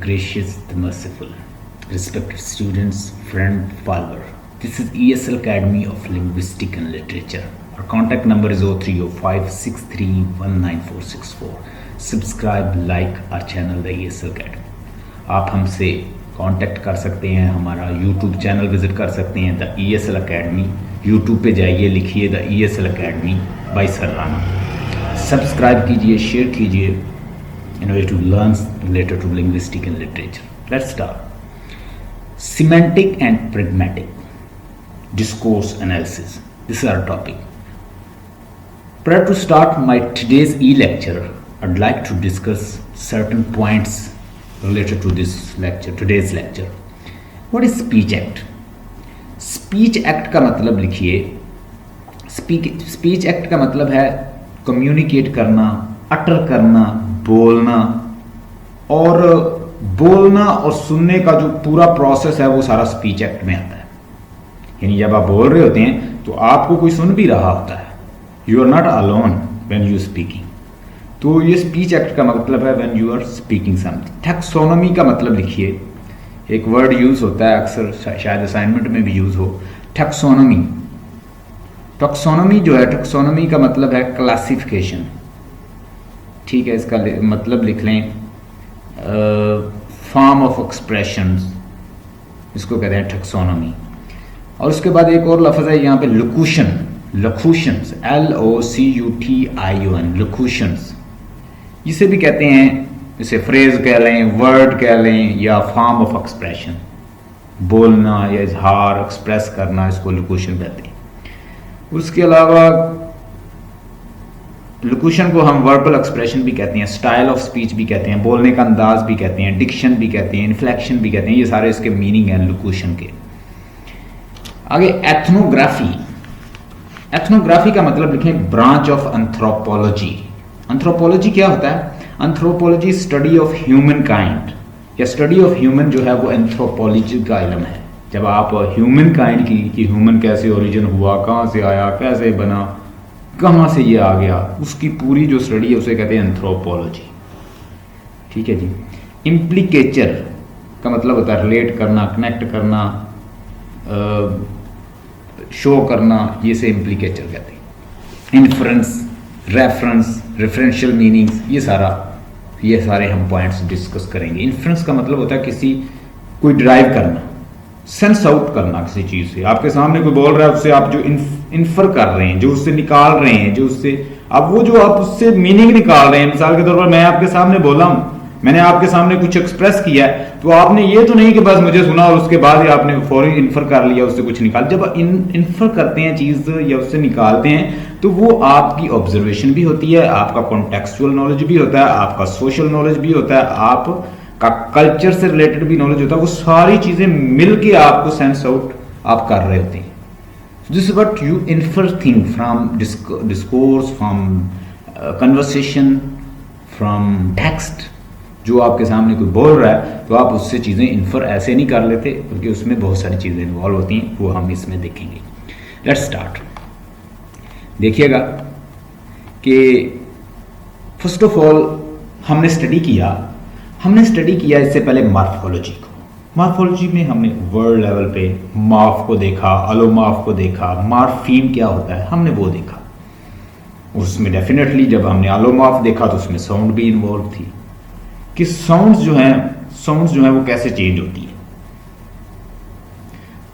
Gracious, the merciful, respected students, friend, follower. This is ESL Academy of Linguistic and Literature. Our contact number is 030563194464. Subscribe, like our channel, the ESL Academy. आप हमसे contact कर सकते हैं, हमारा YouTube channel visit कर सकते हैं, the ESL Academy. YouTube पे जाइए, लिखिए the ESL Academy by sir Rana. Subscribe कीजिए, शेयर कीजिए in order to learn related to linguistic and literature. Let's start. Semantic and pragmatic discourse analysis. This is our topic. Prior to start my today's e-lecture, I'd like to discuss certain points related to this lecture, today's lecture. What is Speech Act? Speech Act का मतलब लिखिए. Speech Act का मतलब है communicate करना, अटर करना, बोलना और सुनने का जो पूरा प्रोसेस है वो सारा स्पीच एक्ट में आता है. यानी जब आप बोल रहे होते हैं तो आपको कोई सुन भी रहा होता है. You are not alone when you speaking. तो ये स्पीच एक्ट का मतलब है when you are speaking something. Taxonomy का मतलब लिखिए. एक वर्ड यूज होता है अक्सर, शायद असाइनमेंट में भी यूज हो, टैक्सोनॉमी. टैक्सोनॉमी जो है, टैक्सोनॉमी का मतलब है क्लासिफिकेशन. ठीक है, इसका मतलब लिख लें फॉर्म ऑफ एक्सप्रेशंस, इसको कहते हैं टैक्सोनॉमी. और उसके बाद एक और लफ्ज़ है यहाँ पे लोक्यूशन. लोक्यूशंस, LOCUTION, लोक्यूशंस. इसे भी कहते हैं, इसे फ्रेज कह लें, वर्ड कह लें, या फॉर्म ऑफ एक्सप्रेशन. बोलना या इजहार, एक्सप्रेस करना, इसको लोक्यूशन कहते हैं. उसके अलावा लोक्यूशन को हम वर्बल एक्सप्रेशन भी कहते हैं, स्टाइल ऑफ स्पीच भी कहते हैं, बोलने का अंदाज भी कहते हैं, डिक्शन भी कहते हैं, इन्फ्लेक्शन भी कहते हैं. ये सारे इसके मीनिंग हैं लोक्यूशन के. आगे एथनोग्राफी. एथनोग्राफी का मतलब लिखें ब्रांच ऑफ एंथ्रोपोलॉजी. एंथ्रोपोलॉजी क्या होता है? Anthropology study of human kind, या स्टडी ऑफ ह्यूमन जो है वो एंथ्रोपोलॉजी का इल्म है. जब आप ह्यूमन काइंड की ह्यूमन कैसे ओरिजिन हुआ, कहाँ से आया, कैसे बना, कहाँ से ये आ गया, उसकी पूरी जो स्टडी है उसे कहते हैं एंथ्रोपोलॉजी. ठीक है जी. इम्प्लीकेचर का मतलब होता है रिलेट करना, कनेक्ट करना, शो करना, ये से इम्प्लीकेचर कहते हैं. इन्फ्रेंस, रेफरेंस, रेफरेंशियल मीनिंग्स, ये सारे हम पॉइंट्स डिस्कस करेंगे. इन्फ्रेंस का मतलब होता है कोई ड्राइव करना, सेंस आउट करना किसी चीज़ से. आपके सामने कोई बोल रहा है, उससे आप जो इन्फर कर रहे हैं, जो उससे निकाल रहे हैं, जो उससे अब वो जो आप उससे मीनिंग निकाल रहे हैं. मिसाल के तौर पर मैं आपके सामने बोला हूं, मैंने आपके सामने कुछ एक्सप्रेस किया है, तो आपने ये तो नहीं कि बस मुझे सुना और उसके बाद ही आपने फौरी इन्फर कर लिया, उससे कुछ निकाल. जब इन्फर करते हैं चीज़ या उससे निकालते हैं तो वो आपकी ऑब्जर्वेशन भी होती है, आपका कॉन्टेक्चुअल नॉलेज भी होता है, आपका सोशल नॉलेज भी होता है, आपका कल्चर से रिलेटेड भी नॉलेज होता है. वो सारी चीज़ें मिलके आपको सेंस आउट आप कर रहे होते हैं. This is what you infer thing from discourse, from conversation, from text. जो आपके सामने कोई बोल रहा है तो आप उससे चीज़ें इन्फर ऐसे नहीं कर लेते, क्योंकि उसमें बहुत सारी चीज़ें इन्वॉल्व होती हैं, वो हम इसमें देखेंगे. Let's start. देखिएगा कि फर्स्ट ऑफ ऑल हमने स्टडी किया इससे पहले मॉर्फोलॉजी को. मॉर्फोलॉजी में हमने वर्ड लेवल पे मार्फ को देखा, अलोमार्फ को देखा, मार्फीम क्या होता है हमने वो देखा. उसमें डेफिनेटली जब हमने अलोमार्फ देखा तो उसमें साउंड भी इन्वॉल्व थी, कि साउंड्स जो हैं वो कैसे चेंज होती है.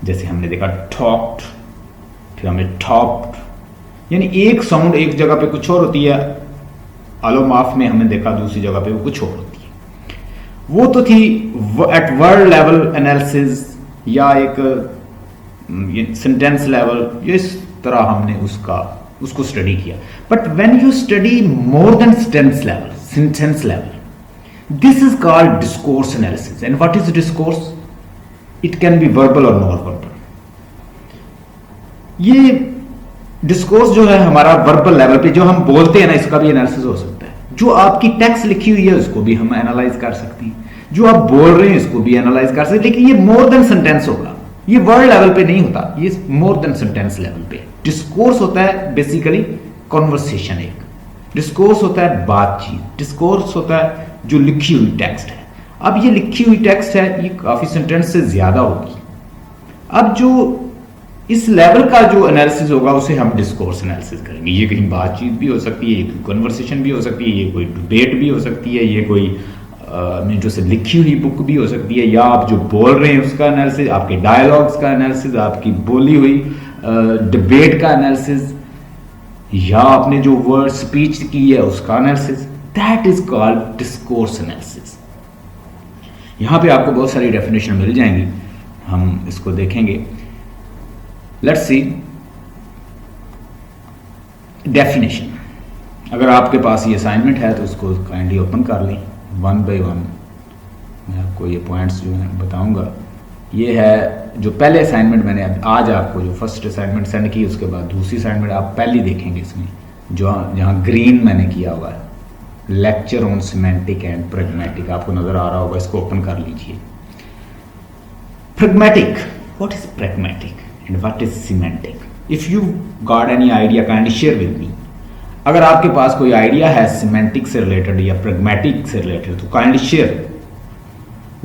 जैसे हमने देखा टॉक्ड, फिर हमने टॉप्ड, यानी एक साउंड एक जगह पे कुछ और होती है, अलोमार्फ में हमने देखा दूसरी जगह पे वो कुछ और होती है. वो तो थी एट वर्ड लेवल एनालिसिस या एक सेंटेंस लेवल, इस तरह हमने उसको स्टडी किया. But when you study more than sentence level, this is called discourse analysis. And what is discourse? It can be verbal और नॉन वर्बल. ये डिस्कोर्स जो है हमारा वर्बल लेवल पे जो हम बोलते हैं ना, इसका भी एनालिसिस हो सकता है. जो आपकी टेक्स्ट लिखी हुई है उसको भी हम एनालाइज कर सकते हैं, जो आप बोल रहे हैं इसको भी एनालाइज कर सकते हैं. लेकिन ये मोर देन सेंटेंस होगा, ये वर्ड लेवल पे नहीं होता, ये मोर देन सेंटेंस लेवल पे. डिस्कोर्स होता है बेसिकली कॉन्वर्सेशन. एक डिस्कोर्स होता है बातचीत, डिस्कोर्स होता है जो लिखी हुई टेक्स्ट है. अब ये लिखी हुई टेक्स्ट है, ये काफी सेंटेंस से ज्यादा होगी। अब जो इस लेवल का जो एनालिसिस होगा उसे हम डिस्कोर्स एनालिसिस करेंगे। ये कहीं बातचीत भी हो सकती है, ये कोई कन्वर्सेशन भी हो सकती है, ये कोई डिबेट भी हो सकती है, ये कोई जो से लिखी हुई बुक भी हो सकती है, या आप जो बोल रहे हैं उसका एनालिसिस, आपके डायलॉग्स का एनालिसिस, आपकी बोली हुई डिबेट का एनालिसिस, या आपने जो वर्ड स्पीच की है उसका analysis. That is called discourse analysis. यहां पे आपको बहुत सारी डेफिनेशन मिल जाएंगी, हम इसको देखेंगे। Let's see definition. अगर आपके पास ये असाइनमेंट है तो उसको काइंडली ओपन कर लें, वन बाय वन मैं आपको ये पॉइंट्स जो है बताऊंगा। ये है जो पहले असाइनमेंट मैंने आज आपको जो फर्स्ट असाइनमेंट सेंड की, उसके बाद दूसरी असाइनमेंट आप पहले देखेंगे इसमें, जो जहाँ ग्रीन मैंने किया हुआ है, lecture on semantic and pragmatic, आपको नजर आ रहा होगा, इसको ओपन कर लीजिए। Pragmatic, what is pragmatic and what is semantic? If you got any idea kindly share with me. अगर आपके पास कोई आइडिया है सिमेंटिक से रिलेटेड या प्रैग्मेटिक से रिलेटेड तो kindly share.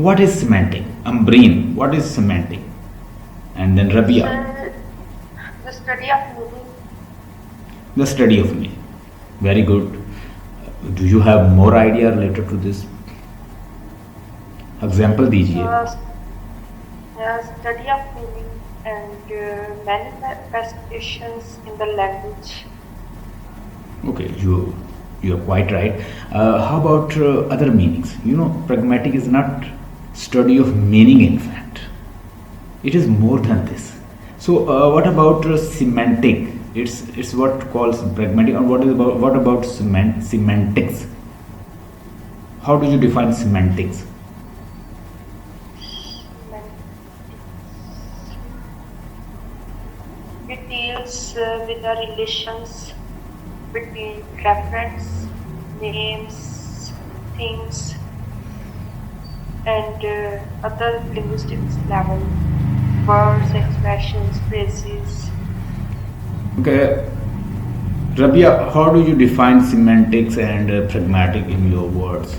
What is semantic? Ambreen, what is semantic? And then Rabia. The study of meaning. The study of meaning. Very good. Do you have more idea related to this? Example दीजिए. Study of meaning and manifestations in the language. Okay, you are quite right. How about other meanings? You know, pragmatic is not study of meaning. In fact, it is more than this. So, what about semantic? It's what calls pragmatic. And what about semantics? How do you define semantics? It deals with the relations between reference, names, things, and other linguistics level, words, expressions, phrases. Okay, Rabia, how do you define semantics and pragmatic in your words?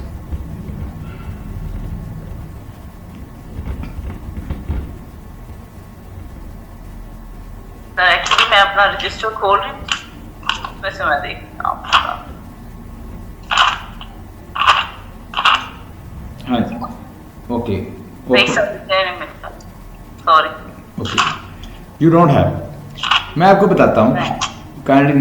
Actually मैं अपना register खोल रही हूँ, वैसे मैं देखती हूँ। हाँ जी, okay, sorry, okay, you don't have. मैं आपको बताता हूँ, काइंडली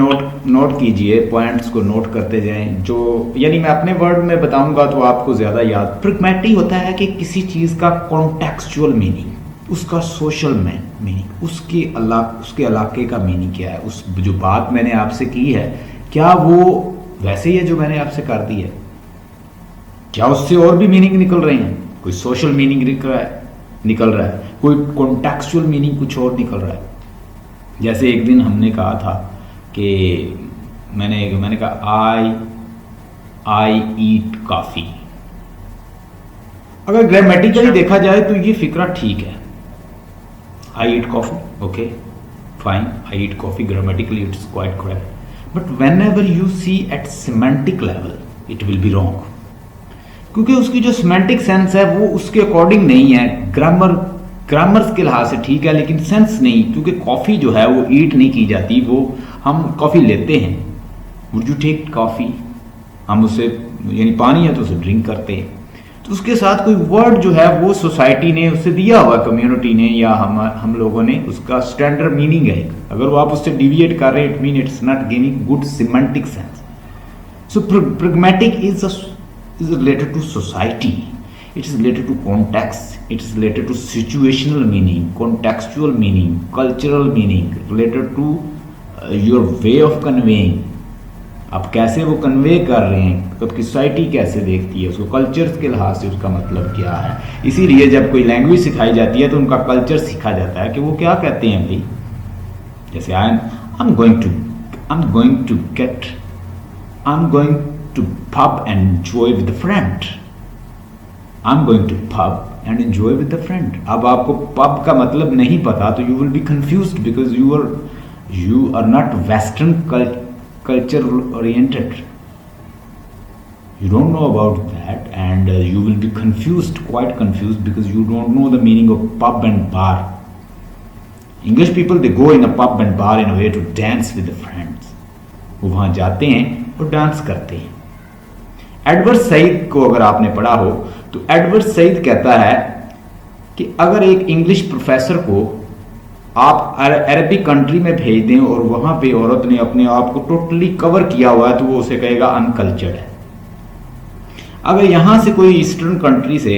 नोट कीजिए, पॉइंट्स को नोट करते जाएं। जो यानी मैं अपने वर्ड में बताऊंगा तो आपको ज़्यादा याद। प्रैग्मेटिक होता है कि किसी चीज़ का कॉन्टेक्चुअल मीनिंग, उसका सोशल मीनिंग, उसके इलाके का मीनिंग क्या है, उस जो बात मैंने आपसे की है क्या वो वैसे ही है जो मैंने आपसे कर दी है, क्या उससे और भी मीनिंग निकल रहे हैं, कोई सोशल मीनिंग निकल रहा है, कोई कॉन्टेक्चुअल मीनिंग कुछ और निकल रहा है। जैसे एक दिन हमने कहा था कि मैंने कहा आई ईट कॉफी। अगर ग्रामेटिकली देखा जाए तो ये फिक्रा ठीक है, I eat coffee, okay fine, I eat coffee, grammatically it's quite correct, but whenever you see at semantic level it will be wrong, क्योंकि उसकी जो सिमेंटिक सेंस है वो उसके अकॉर्डिंग नहीं है। ग्रामर के लिहाज से ठीक है लेकिन सेंस नहीं, क्योंकि कॉफ़ी जो है वो ईट नहीं की जाती, वो हम कॉफ़ी लेते हैं, वुड यू टेक कॉफ़ी, हम उसे यानी पानी है तो उसे ड्रिंक करते हैं। तो उसके साथ कोई वर्ड जो है वो सोसाइटी ने उसे दिया हुआ, कम्युनिटी ने या हम लोगों ने, उसका स्टैंडर्ड मीनिंग है। अगर वो आप उससे डिविएट कर रहे हैं it mean it's not gaining good semantic sense. So pragmatic is related to society, it is related to context, it is related to situational meaning, contextual meaning, cultural meaning, related to your way of conveying, आप कैसे वो convey कर रहे हैं, आपकी society कैसे देखती है उसको, कल्चर के लिहाज से उसका मतलब क्या है। इसीलिए जब कोई लैंग्वेज सिखाई जाती है तो उनका कल्चर सीखा जाता है कि वो क्या कहते हैं भाई। जैसे आई am going to pub and enjoy with a friend. I'm going to pub and enjoy with a friend. अब आपको pub का मतलब नहीं पता तो you will be confused because you are not Western culture oriented. You don't know about that, and you will be confused, quite confused, because you don't know the meaning of pub and bar. English people, they go in a pub and bar in a way to dance with the friends. वो वहाँ जाते हैं और dance करते हैं। Edward Said को अगर आपने पढ़ा हो तो एडवर्ड सईद कहता है कि अगर एक इंग्लिश प्रोफेसर को आप अरबिक कंट्री में भेज दें और वहाँ पे औरत ने अपने आप को टोटली कवर किया हुआ है तो वो उसे कहेगा अनकल्चर्ड है। अगर यहाँ से कोई ईस्टर्न कंट्री से,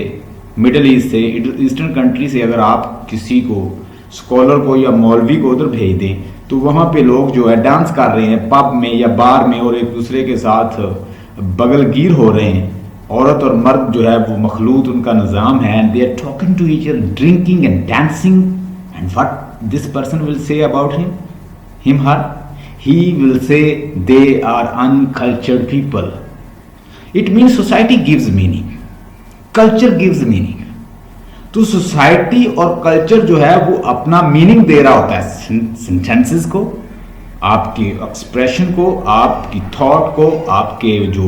मिडिल ईस्ट से, ईस्टर्न कंट्री से अगर आप किसी को, स्कॉलर को या मौलवी को उधर भेज दें तो वहाँ पे लोग जो है डांस कर रहे हैं पब में या बार में और एक दूसरे के साथ बगलगीर हो रहे हैं। औरत और मर्द जो है वो मखलूत उनका निज़ाम है, and they are talking to each other, drinking and dancing, and what this person will say about him her, he will say they are uncultured people. It means society gives meaning, culture gives meaning. तो society और culture जो है वो अपना meaning दे रहा होता है sentences को, आपके एक्सप्रेशन को, आपकी थॉट को, आपके जो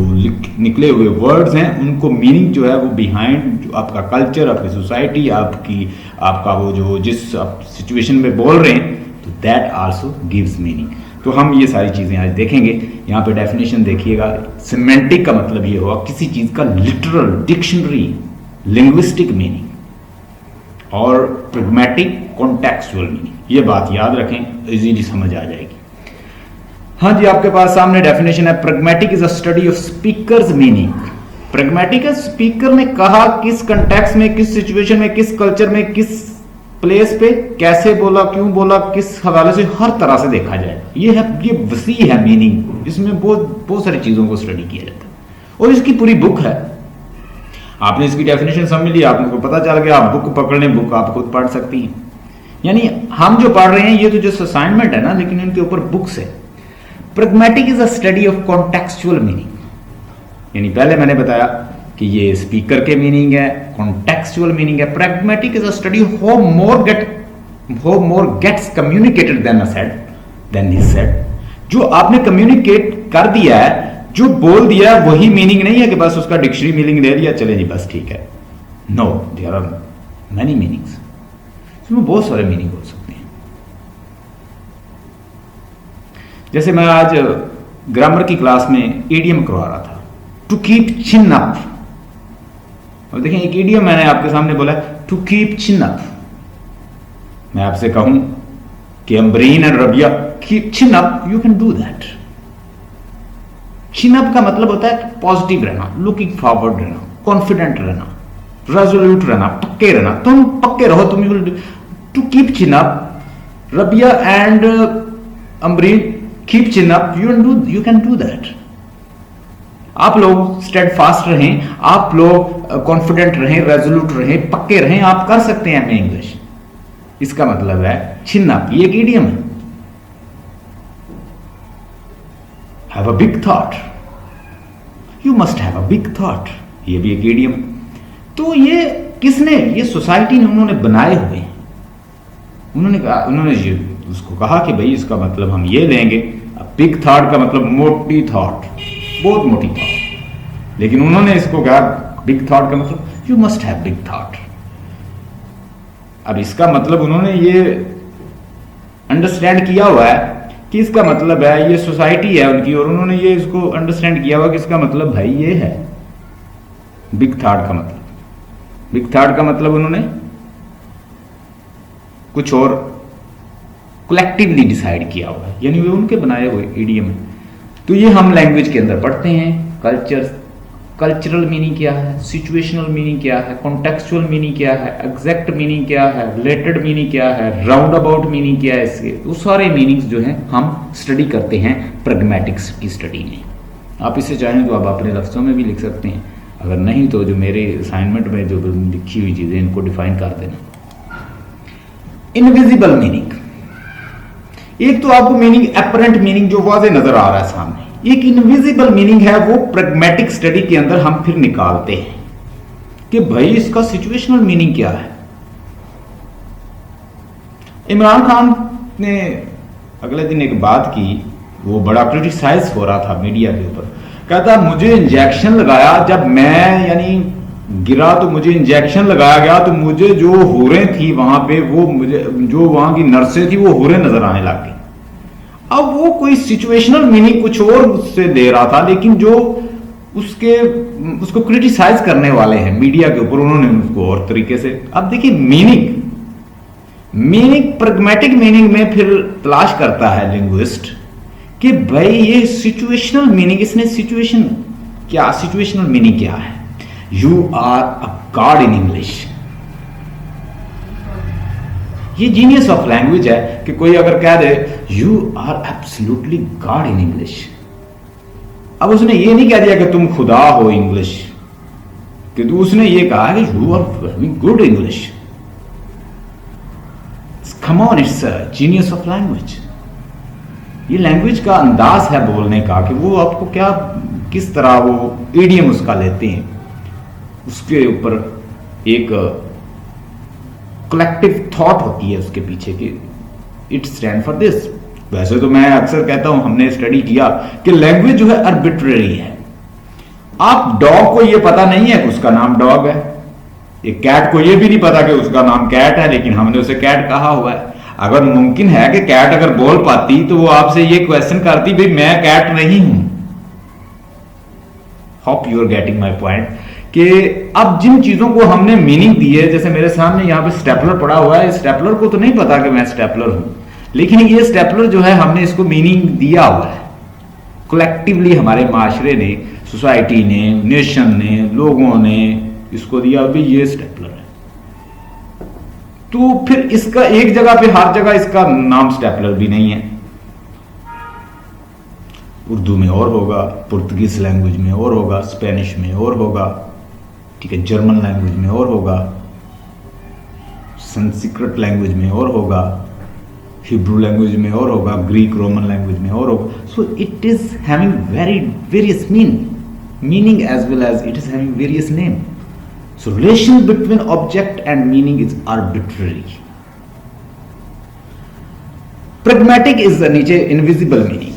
निकले हुए वर्ड्स हैं उनको मीनिंग जो है वो बिहाइंड जो आपका कल्चर, आपकी सोसाइटी, आपका वो जो जिस सिचुएशन में बोल रहे हैं, तो दैट आल्सो गिव्स मीनिंग। तो हम ये सारी चीज़ें आज देखेंगे। यहाँ पे डेफिनेशन देखिएगा। सिमेंटिक का मतलब ये हुआ किसी चीज़ का लिटरल, डिक्शनरी, लिंग्विस्टिक मीनिंग, और प्रैग्मेटिक कॉन्टेक्चुअल मीनिंग। ये बात याद रखें, इजीली समझ आ जाएगी। हाँ जी, आपके पास सामने डेफिनेशन है। Pragmatic is a study of speakers meaning. Pragmatic है, स्पीकर ने कहा किस कंटेक्स्ट में, किस सिचुएशन में, किस कल्चर में, किस प्लेस पे कैसे बोला, क्यों बोला, किस हवाले से, हर तरह से देखा जाए। ये वसी है मीनिंग। इसमें बहुत सारी चीजों को स्टडी किया जाता है और इसकी पूरी बुक है। आपने इसकी डेफिनेशन समझ ली, आपको पता चल गया, आप बुक पकड़ लें, बुक आप खुद पढ़ सकती हैं। यानी हम जो पढ़ रहे हैं ये तो जस्ट असाइनमेंट है ना, लेकिन इनके ऊपर बुक्स है। Pragmatic is a study of contextual meaning, यानी पहले मैंने बताया कि ये स्पीकर के मीनिंग है, कॉन्टेक्चुअल मीनिंग है। Pragmatic is a study how more gets communicated than he said. जो आपने कम्युनिकेट कर दिया है, जो बोल दिया है, वही मीनिंग नहीं है कि बस उसका डिक्शनरी मीनिंग ले लिया, चले जी बस ठीक है। No, there are many meanings. इसमें बहुत सारे मीनिंग हो सकते हैं। जैसे मैं आज ग्रामर की क्लास में ईडियम करवा रहा था, टू कीप चिन अप। और देखें, एक ईडियम मैंने आपके सामने बोला, टू कीप चिन अप। मैं आपसे कहूं कि Ambreen and Rabia keep chin up, you can do that. Chin up का मतलब होता है पॉजिटिव रहना, लुकिंग फॉरवर्ड रहना, कॉन्फिडेंट रहना, रेजोल्यूट रहना, पक्के रहना। तुम पक्के रहो, तुम two keep chin up. Rabia and Ambreen keep chin up, you can do that. आप लोग स्टेडफास्ट रहें, आप लोग कॉन्फिडेंट रहें, रेजोल्यूट रहें, पक्के रहें, आप कर सकते हैं एमए इंग्लिश। इसका मतलब है चिन अप। ये एक इडियम है। Have a big thought, you must have a big thought, ये भी एक इडियम। तो ये किसने, ये सोसाइटी ने, उन्होंने बनाए हुए हैं। उन्होंने उसको कहा कि भाई इसका मतलब हम ये लेंगे। बिग थॉट का मतलब मोटी थॉट, बहुत मोटी थॉट। लेकिन उन्होंने इसको कहा बिग थॉट का मतलब you must have big thought. अब इसका मतलब उन्होंने ये अंडरस्टैंड किया हुआ है कि इसका मतलब है, ये सोसाइटी है उनकी, और उन्होंने ये इसको अंडरस्टैंड किया हुआ कि इसका मतलब भाई ये है बिग थॉट का मतलब। बिग थॉट का मतलब उन्होंने कुछ और कलेक्टिवली डिसाइड किया हुआ है, यानी वे उनके बनाए हुए इडियम है। तो ये हम लैंग्वेज के अंदर पढ़ते हैं। कल्चरल मीनिंग क्या है, सिचुएशनल मीनिंग क्या है, कॉन्टेक्चुअल मीनिंग क्या है, एग्जैक्ट मीनिंग क्या है, रिलेटेड मीनिंग क्या है, राउंड अबाउट मीनिंग क्या है। इसके वो सारे मीनिंग्स जो हैं हम स्टडी करते हैं प्रैग्मेटिक्स की स्टडी में। आप इसे चाहें तो आप अपने लफ्ज़ों में भी लिख सकते हैं, अगर नहीं तो जो मेरे असाइनमेंट में जो लिखी हुई चीज़ें इनको डिफाइन कर देना। इनविजिबल मीनिंग, एक तो आपको मीनिंग, एपरेंट मीनिंग जो वाज़े नजर आ रहा है सामने, एक इनविजिबल मीनिंग है, वो प्रैग्मेटिक स्टडी के अंदर हम फिर निकालते हैं कि भाई इसका सिचुएशनल मीनिंग क्या है। इमरान खान ने अगले दिन एक बात की, वो बड़ा क्रिटिसाइज हो रहा था मीडिया के ऊपर। कहता मुझे इंजेक्शन लगाया, जब मैं यानी गिरा तो मुझे इंजेक्शन लगाया गया, तो मुझे जो होरें थी वहां पे, वो मुझे जो वहां की नर्सें थी वो होरें नजर आने लग गई। अब वो कोई सिचुएशनल मीनिंग कुछ और उससे दे रहा था, लेकिन जो उसको क्रिटिसाइज करने वाले हैं मीडिया के ऊपर, उन्होंने उसको और तरीके से। अब देखिए मीनिंग प्रैग्मेटिक मीनिंग में फिर तलाश करता है लिंग्विस्ट कि भाई ये सिचुएशनल मीनिंग, इसने सिचुएशनल मीनिंग क्या है। You are a god in English. ये जीनियस ऑफ लैंग्वेज है कि कोई अगर कह दे you are absolutely god in English, अब उसने ये नहीं कह दिया कि तुम खुदा हो इंग्लिश, किंतु उसने ये कहा कि you are very good English. Come on, it's genius of language. ये लैंग्वेज का अंदाज है बोलने का कि वो आपको क्या, किस तरह वो ईडियम उसका लेते हैं, उसके ऊपर एक कलेक्टिव थॉट होती है उसके पीछे कि इट स्टैंड फॉर दिस। वैसे तो मैं अक्सर कहता हूं, हमने स्टडी किया कि लैंग्वेज जो है आर्बिट्रेरी है। आप डॉग को ये पता नहीं है कि उसका नाम डॉग है, एक कैट को ये भी नहीं पता कि उसका नाम कैट है, लेकिन हमने उसे कैट कहा हुआ है। अगर मुमकिन है कि कैट अगर बोल पाती तो वो आपसे ये क्वेश्चन करती, भाई मैं कैट नहीं हूं। Hope you are getting my point कि अब जिन चीजों को हमने मीनिंग दी है, जैसे मेरे सामने यहां पे स्टेपलर पड़ा हुआ है, स्टेपलर को तो नहीं पता कि मैं स्टेपलर हूं, लेकिन ये स्टेपलर जो है हमने इसको मीनिंग दिया हुआ है कलेक्टिवली, हमारे माशरे ने, सोसाइटी ने, नेशन ने, लोगों ने इसको दिया भी ये स्टेपलर है। तो फिर इसका एक जगह पे, हर जगह इसका नाम स्टेपलर भी नहीं है। उर्दू में और होगा, पुर्तगीज लैंग्वेज में और होगा, स्पेनिश में और होगा, ठीक है, जर्मन लैंग्वेज में और होगा, संस्कृत लैंग्वेज में और होगा, हिब्रू लैंग्वेज में और होगा, ग्रीक रोमन लैंग्वेज में और होगा। So it is having various meaning as well as it is having various name. So relation between object and meaning is arbitrary. Pragmatic is the नीचे invisible meaning.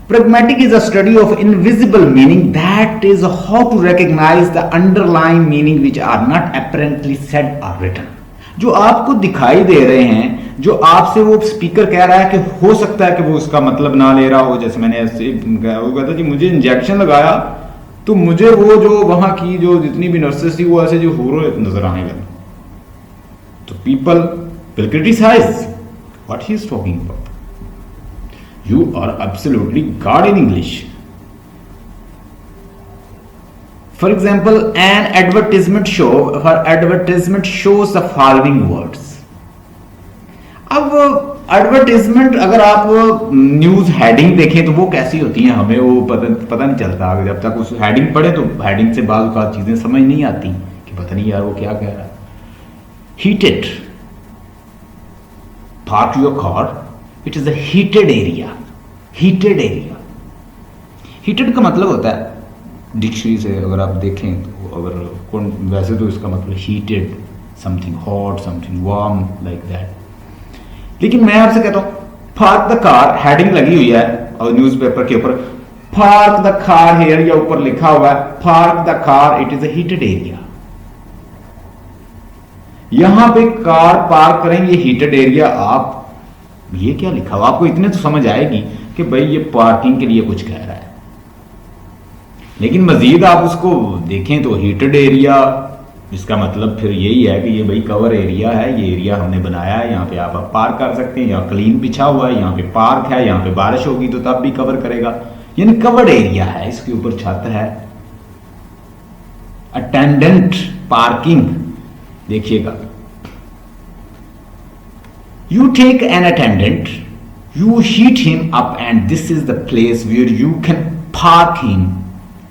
Pragmatic is a study of invisible meaning, that is how to recognize the underlying meaning which are not apparently said or written. जो आपको दिखाई दे रहे हैं, जो आपसे वो speaker कह रहा है कि हो सकता है कि वो उसका मतलब ना ले रहा हो, जैसे मैंने ऐसे वो कहता जी मुझे इंजेक्शन लगाया तो मुझे वो जो वहां की जो जितनी भी नर्सेस थी वो ऐसे जो होरो नजर आने लगे, तो people will criticise what he is talking about. You are absolutely god in English. For example, an advertisement shows the following words. अब एडवर्टाइजमेंट अगर आप न्यूज हेडिंग देखें तो वो कैसी होती हैं, हमें वो पता नहीं चलता। जब तक उस हेडिंग पढ़े तो हेडिंग से बाद का चीजें समझ नहीं आती कि पता नहीं यार वो क्या कह रहा है। Heated, park your car, it is a heated area. Heated का मतलब होता है, डिक्शनरी से अगर आप देखें तो, अगर वैसे तो इसका मतलब heated, something hot, something warm, like that. लेकिन मैं आपसे कहता हूं पार्क द कार, हेडिंग लगी हुई है और न्यूज़पेपर के ऊपर पार्क द कार हियर, या ऊपर लिखा हुआ है park the car, it is a heated area. यहां पे कार पार्क करेंगे, हीटेड एरिया। आप ये क्या लिखा हुआ, आपको इतने तो समझ आएगी कि भाई ये पार्किंग के लिए कुछ कह रहा है। लेकिन मजीद आप उसको देखें तो हीटेड एरिया, इसका मतलब फिर यही है कि ये भाई कवर एरिया है, ये एरिया हमने बनाया है, यहाँ पे आप पार्क कर सकते हैं, यहाँ क्लीन बिछा हुआ है, यहाँ पे पार्क है, यहाँ पे बारिश होगी तो तब भी कवर करेगा, यानी कवर्ड एरिया है, इसके ऊपर छत है। अटेंडेंट, पार्किंग, देखिएगा, you take an attendant, you heat him up, and this is the place where you can park him.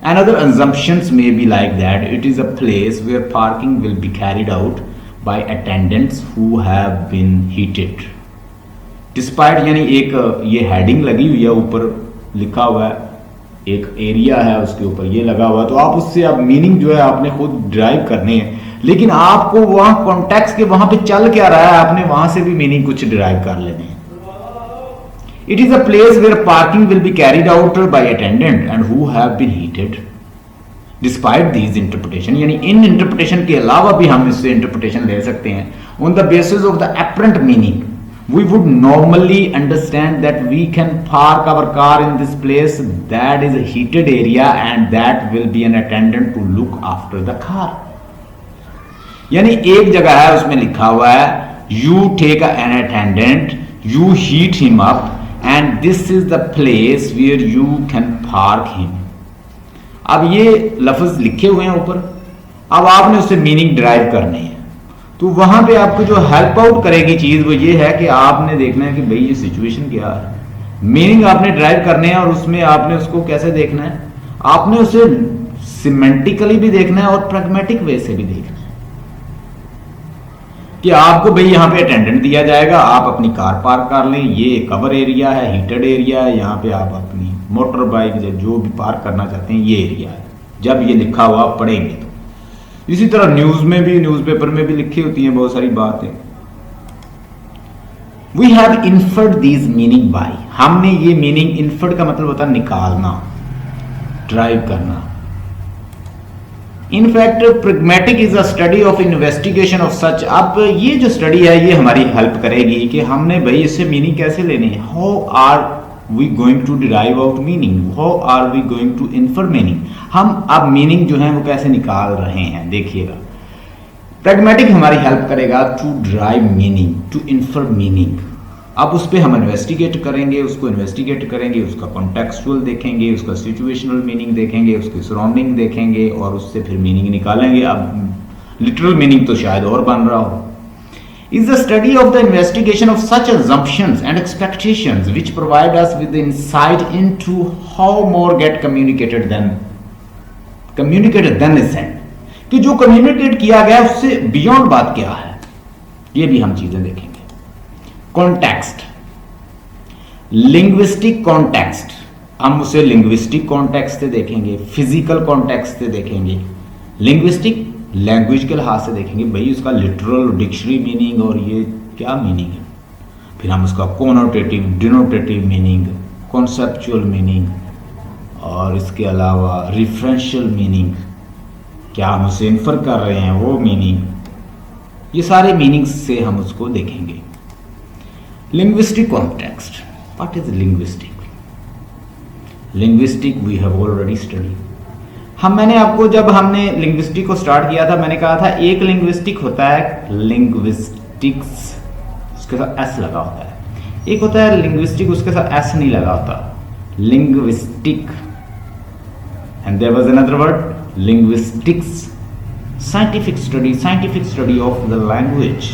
Another assumptions may be like that it is a place where parking will be carried out by attendants who have been heated. Despite, यानी एक ये heading लगी हुई है, ऊपर लिखा हुआ है, एक एरिया है उसके ऊपर ये लगा हुआ है, तो आप उससे अब मीनिंग जो है आपने खुद ड्राइव करने हैं। लेकिन आपको वहां कॉन्टेक्स्ट के वहां पे चल क्या रहा है, आपने वहां से भी मीनिंग कुछ ड्राइव कर लेने हैं। It is a place where parking will be carried out by attendant and who have been heated. Despite these interpretation, यानी इन interpretation के अलावा भी हम इससे interpretation ले सकते हैं. On the basis of the apparent meaning, we would normally understand that we can park our car in this place that is a heated area and that will be an attendant to look after the car. यानी एक जगह है उसमें लिखा हुआ है you take an attendant, you heat him up and this is the place where you can park him. अब ये लफ्ज लिखे हुए हैं ऊपर, अब आपने उससे मीनिंग ड्राइव करनी है. तो वहां पे आपको जो हेल्प आउट करेगी चीज वो ये है कि आपने देखना है कि भाई ये सिचुएशन क्या है, मीनिंग आपने ड्राइव करने हैं और उसमें आपने उसको कैसे देखना है, आपने उसे सिमेंटिकली भी देखना है और प्रैग्मेटिक वे से भी देखना है कि आपको भाई यहाँ पे अटेंडेंट दिया जाएगा, आप अपनी कार पार्क कर लें, ये कवर एरिया है, हीटेड एरिया है, यहाँ पे आप अपनी मोटर बाइक जो भी पार्क करना चाहते हैं ये एरिया है. जब ये लिखा हुआ आप पढ़ेंगे तो इसी तरह न्यूज में भी, न्यूज़पेपर में भी लिखी होती हैं बहुत सारी बातें. We have inferred these meaning by, हमने ये मीनिंग, इन्फर्ड का मतलब होता है निकालना, ड्राइव करना. In fact, pragmatic is a study of investigation of such. अब ये जो स्टडी है ये हमारी हेल्प करेगी कि हमने भाई इससे मीनिंग कैसे लेनी है. How are we going to derive out meaning? How are we going to infer meaning? हम अब मीनिंग जो है वो कैसे निकाल रहे हैं देखिएगा. प्रैग्मेटिक हमारी हेल्प करेगा to drive meaning, to infer meaning. अब उस पर हम इन्वेस्टिगेट करेंगे, उसको इन्वेस्टिगेट करेंगे, उसका कॉन्टेक्सुअल देखेंगे, उसका सिचुएशनल मीनिंग देखेंगे, उसकी सराउंडिंग देखेंगे और उससे फिर मीनिंग निकालेंगे. अब लिटरल मीनिंग तो शायद और बन रहा हो. Is the study of the investigation of such assumptions and expectations which provide us with the insight into how more get communicated than is said. कि जो कम्युनिकेट किया गया उससे बियॉन्ड बात क्या है, ये भी हम चीजें देखेंगे. कॉन्टेक्स्ट, लिंग्विस्टिक कॉन्टेक्स्ट, हम उसे लिंग्विस्टिक कॉन्टेक्स्ट से देखेंगे, फिजिकल कॉन्टेक्स्ट से देखेंगे, लिंग्विस्टिक लैंग्वेज के लिहाज से देखेंगे भाई उसका लिटरल डिक्शनरी मीनिंग और ये क्या मीनिंग है. फिर हम उसका connotative, denotative meaning, conceptual meaning और इसके अलावा रिफरेंशियल मीनिंग, क्या हम उसे इन्फर कर रहे हैं वो मीनिंग, ये सारे मीनिंग्स से हम उसको देखेंगे. Linguistic context. What is linguistic? Linguistic we have already studied. मैंने आपको जब हमने लिंग्विस्टिक को स्टार्ट किया था मैंने कहा था एक लिंग्विस्टिक होता है लिंग्विस्टिक्स, उसके साथ एस लगा होता है. एक होता है लिंग्विस्टिक उसके साथ एस नहीं लगा होता, linguistic. And there was another word linguistics, scientific study of the language.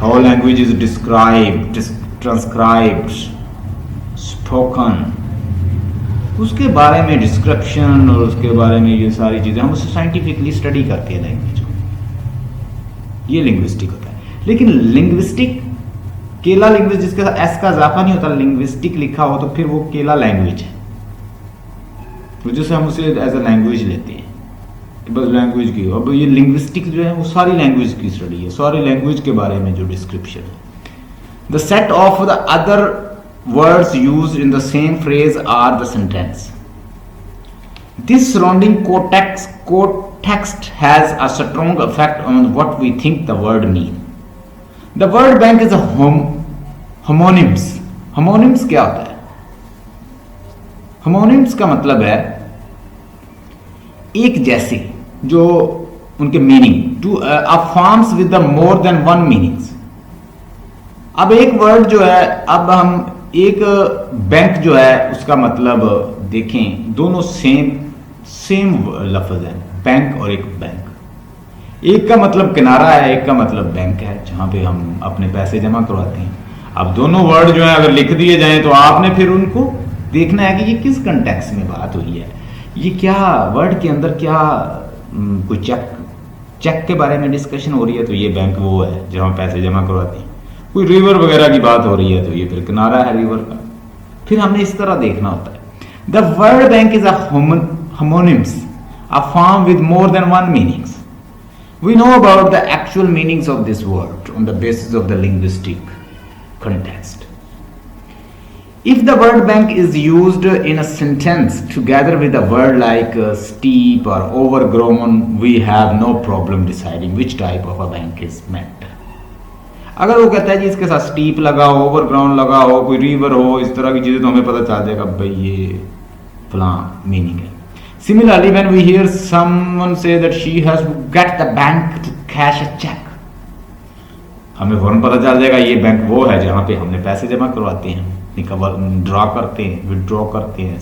How language is described, transcribed, spoken, उसके बारे में डिस्क्रिप्शन और उसके बारे में ये सारी चीजें हम उसे साइंटिफिकली स्टडी करते हैं लैंग्वेज को, ये लिंग्विस्टिक होता है. लेकिन लिंग्विस्टिक केला लैंग्वेज जिसके साथ एस का इजाफा नहीं होता, लिंग्विस्टिक लिखा हो तो फिर वो केला लैंग्वेज है, तो जैसे हम उसे एज अ लैंग्वेज लेते हैं बस लैंग्वेज की. अब ये लिंग्विस्टिक जो है वो सारी लैंग्वेज की स्टडी है, सारी लैंग्वेज के बारे में जो डिस्क्रिप्शन है. The set of the other words used in the same phrase are the sentence. This surrounding cotext has a strong effect on what we think the word mean. The word bank is a homonyms. Homonyms क्या होता है? Homonyms का मतलब है एक जैसे, जो उनके meaning two forms with the more than one meanings. अब एक वर्ड जो है, अब हम एक बैंक जो है उसका मतलब देखें, दोनों सेम लफ्ज है, बैंक और एक बैंक. एक का मतलब किनारा है, एक का मतलब बैंक है जहां पे हम अपने पैसे जमा करवाते हैं. अब दोनों वर्ड जो है अगर लिख दिए जाएं तो आपने फिर उनको देखना है कि ये किस कंटेक्स्ट में बात हुई है, ये क्या वर्ड के अंदर क्या कोई चेक के बारे में डिस्कशन हो रही है तो ये बैंक वो है जहां पैसे जमा करवाते हैं. कोई रिवर वगैरह की बात हो रही है तो ये फिर किनारा है रिवर का. फिर हमने इस तरह देखना होता है. The word bank is a homonyms, a form with more than one meanings. We know about the actual meanings of this word on the basis of the linguistic context. If the word bank is used in a sentence together with a word like steep or overgrown, we have no problem deciding which type of a bank is meant. अगर वो कहता है जी इसके साथ steep लगा हो, overground लगा हो, कोई रिवर हो, इस तरह की चीज़ें, तो हमें पता चल जाएगा भाई ये फलां मीनिंग है. Similarly, when we hear someone say that she has to get the bank to cash a check, हमें फौरन पता चल जाएगा ये बैंक वो है जहाँ पे हमने पैसे जमा करवाते हैं, ड्रॉ करते हैं, विड्रॉ करते हैं.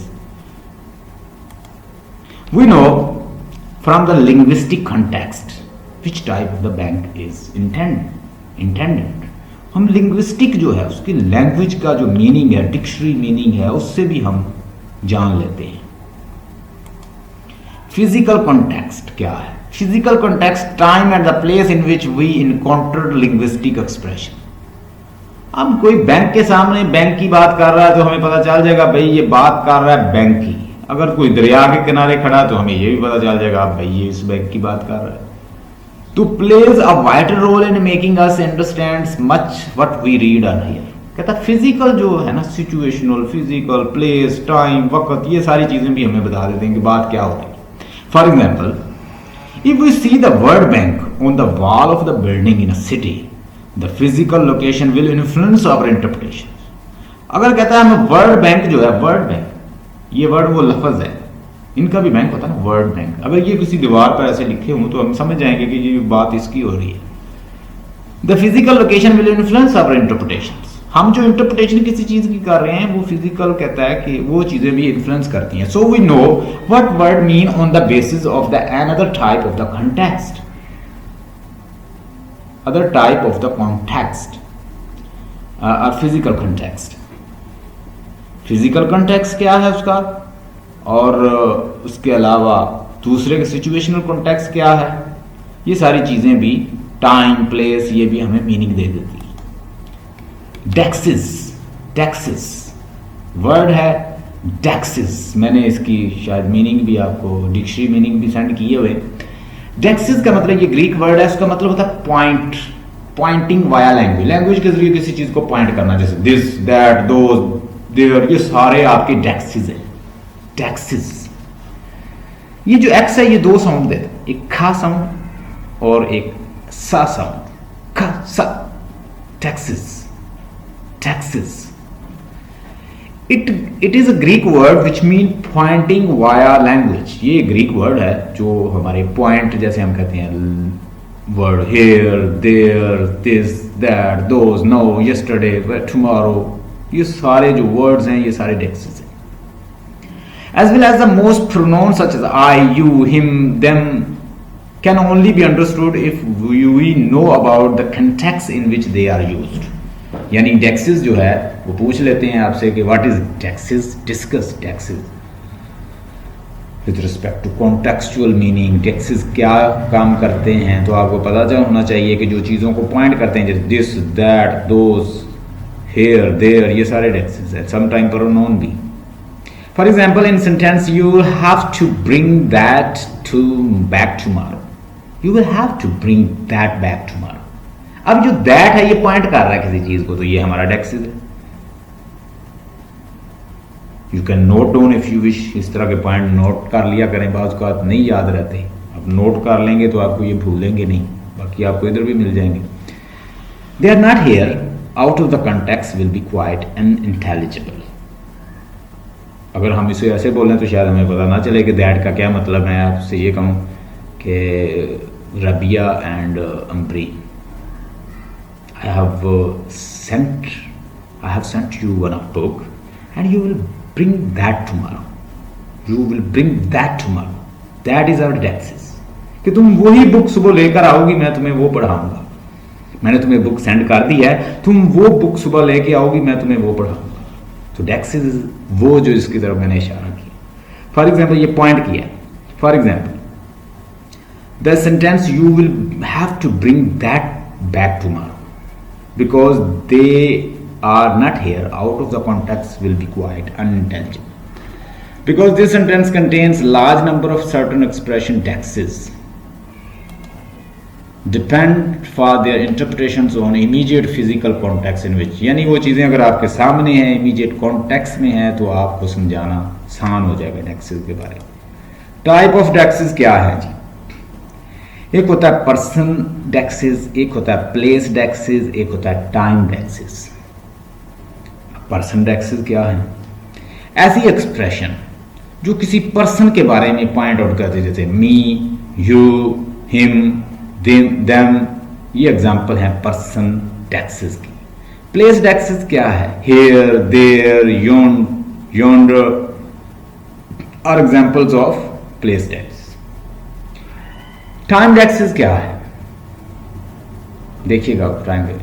We know from the linguistic context which type of the bank is intended. हम लिंग्विस्टिक जो है उसकी लैंग्वेज का जो मीनिंग है, डिक्शनरी मीनिंग है, उससे भी हम जान लेते हैं. फिजिकल कॉन्टेक्स्ट क्या है? Physical context time and the place in which we encounter linguistic expression. अब कोई बैंक के सामने बैंक की बात कर रहा है तो हमें पता चल जाएगा भाई ये बात कर रहा है बैंक की. अगर कोई दरिया के किनारे खड़ा तो हमें ये भी पता चल जाएगा भाई ये इस बैंक की बात कर रहा है. To plays a vital role in making us understand much what we read or hear. कहता फिजिकल जो है ना, सिचुएशनल, फिजिकल, प्लेस, टाइम, वक्त, ये सारी चीजें भी हमें बता देते हैं कि बात क्या हो रही है. For example, if we see the word bank on the wall of the building in a city, the physical location will influence our interpretation. अगर कहता है हमें वर्ड बैंक जो है, वर्ड बैंक, ये वर्ड वो लफ्ज है, इनका भी बैंक होता है ना, वर्ड बैंक. अगर ये किसी दीवार पर ऐसे लिखे हों तो हम समझ जाएंगे कि ये बात इसकी हो रही है. The physical location will influence our interpretation. हम जो इंटरप्रिटेशन किसी चीज की कर रहे हैं वो फिजिकल कहता है कि वो चीजें भी इन्फ्लुएंस करती हैं. So we know what word mean on the basis of the another type of the context. Other type of the context और फिजिकल कॉन्टेक्स्ट. फिजिकल कॉन्टेक्स्ट क्या है उसका, और उसके अलावा दूसरे के सिचुएशनल कॉन्टेक्स्ट क्या है, ये सारी चीजें भी, टाइम, प्लेस, ये भी हमें मीनिंग दे देती है. डेक्सिस, डेक्सिस वर्ड है, डेक्सिस. मैंने इसकी शायद मीनिंग भी आपको, डिक्शनरी मीनिंग भी सेंड किए हुए. डेक्सिस का मतलब, ये ग्रीक वर्ड है, उसका मतलब होता है point, pointing via language. Language के जरिए किसी चीज को पॉइंट करना, जैसे दिस, दैट, दोज, देयर, ये सारे आपके डेक्सिस है. टैक्सिस. ये जो एक्स है ये दो साउंड देता है, एक खा साउंड और एक सा साउंड. खा सा, deixis, deixis. It is a Greek word which mean pointing via language. ये ग्रीक वर्ड है जो हमारे पॉइंट, जैसे हम कहते हैं word here, there, this, that, those, no, yesterday, tomorrow, ये सारे जो वर्ड्स हैं ये सारे डेक्सिस हैं. As well as the most pronouns such as I, you, him, them can only be understood if we know about the context in which they are used. यानी डेक्सिस जो है वो पूछ लेते हैं आपसे कि what is deixis, discuss deixis with respect to contextual meaning. Deixis क्या काम करते हैं, तो आपको पता होना चाहिए कि जो चीज़ों को पॉइंट करते हैं जैसे this, that, those, here, there, ये सारे डेक्सिस है. समटाइम प्रोनाउन भी. For example, in sentence, you will have to bring that back tomorrow. You will have to bring that back tomorrow. अब जो that है ये पॉइंट कर रहा है किसी चीज को, तो ये हमारा डेक्सिस है. You can note down if you wish. इस तरह के पॉइंट नोट कर लिया करें, बात को आप नहीं याद रहते, आप नोट कर लेंगे तो आपको ये भूलेंगे नहीं, बाकी आपको इधर भी मिल जाएंगे. They are not here. Out of the context will be quite unintelligible. अगर हम इसे ऐसे बोलें तो शायद हमें पता ना चले कि दैट का क्या मतलब है. आपसे ये कहूँ कि Rabia and Ambri, I have sent you one book and you will bring that tomorrow. You will bring that tomorrow. That is our deixis, कि तुम वही बुक सुबह लेकर आओगी, मैं तुम्हें वो पढ़ाऊंगा. मैंने तुम्हें बुक सेंड कर दी है, तुम वो बुक सुबह लेके आओगी, मैं तुम्हें वो पढ़ाऊंगा. तो डेक्सिस वो जो इसकी तरफ मैंने इशारा किया. फॉर एग्जाम्पल ये पॉइंट किया. For example the sentence you will have to bring that back tomorrow because they are not here. Out of the context will be quite unintelligible because this sentence contains large number of certain expression Dexes. Depend for their interpretations on immediate physical context in which, यानी वो चीज़ें अगर आपके सामने हैं, immediate context में है, तो आपको समझाना आसान हो जाएगा डेक्सेस के बारे में। टाइप ऑफ डेक्सेस क्या है जी? एक होता है पर्सन डेक्सेस, एक होता है प्लेस डेक्सेस, एक होता है टाइम डेक्सेस। पर्सन डेक्सेस क्या है? ऐसी एक्सप्रेशन जो किसी पर्सन के बारे में पॉइंट आउट करते, जैसे मी, यू, हिम, देम, ये एग्जांपल है पर्सन डेक्सेस की। प्लेस डेक्सेस क्या है? Here, there, yonder are examples of place deixis. Time deixis क्या है? देखिएगा triangle,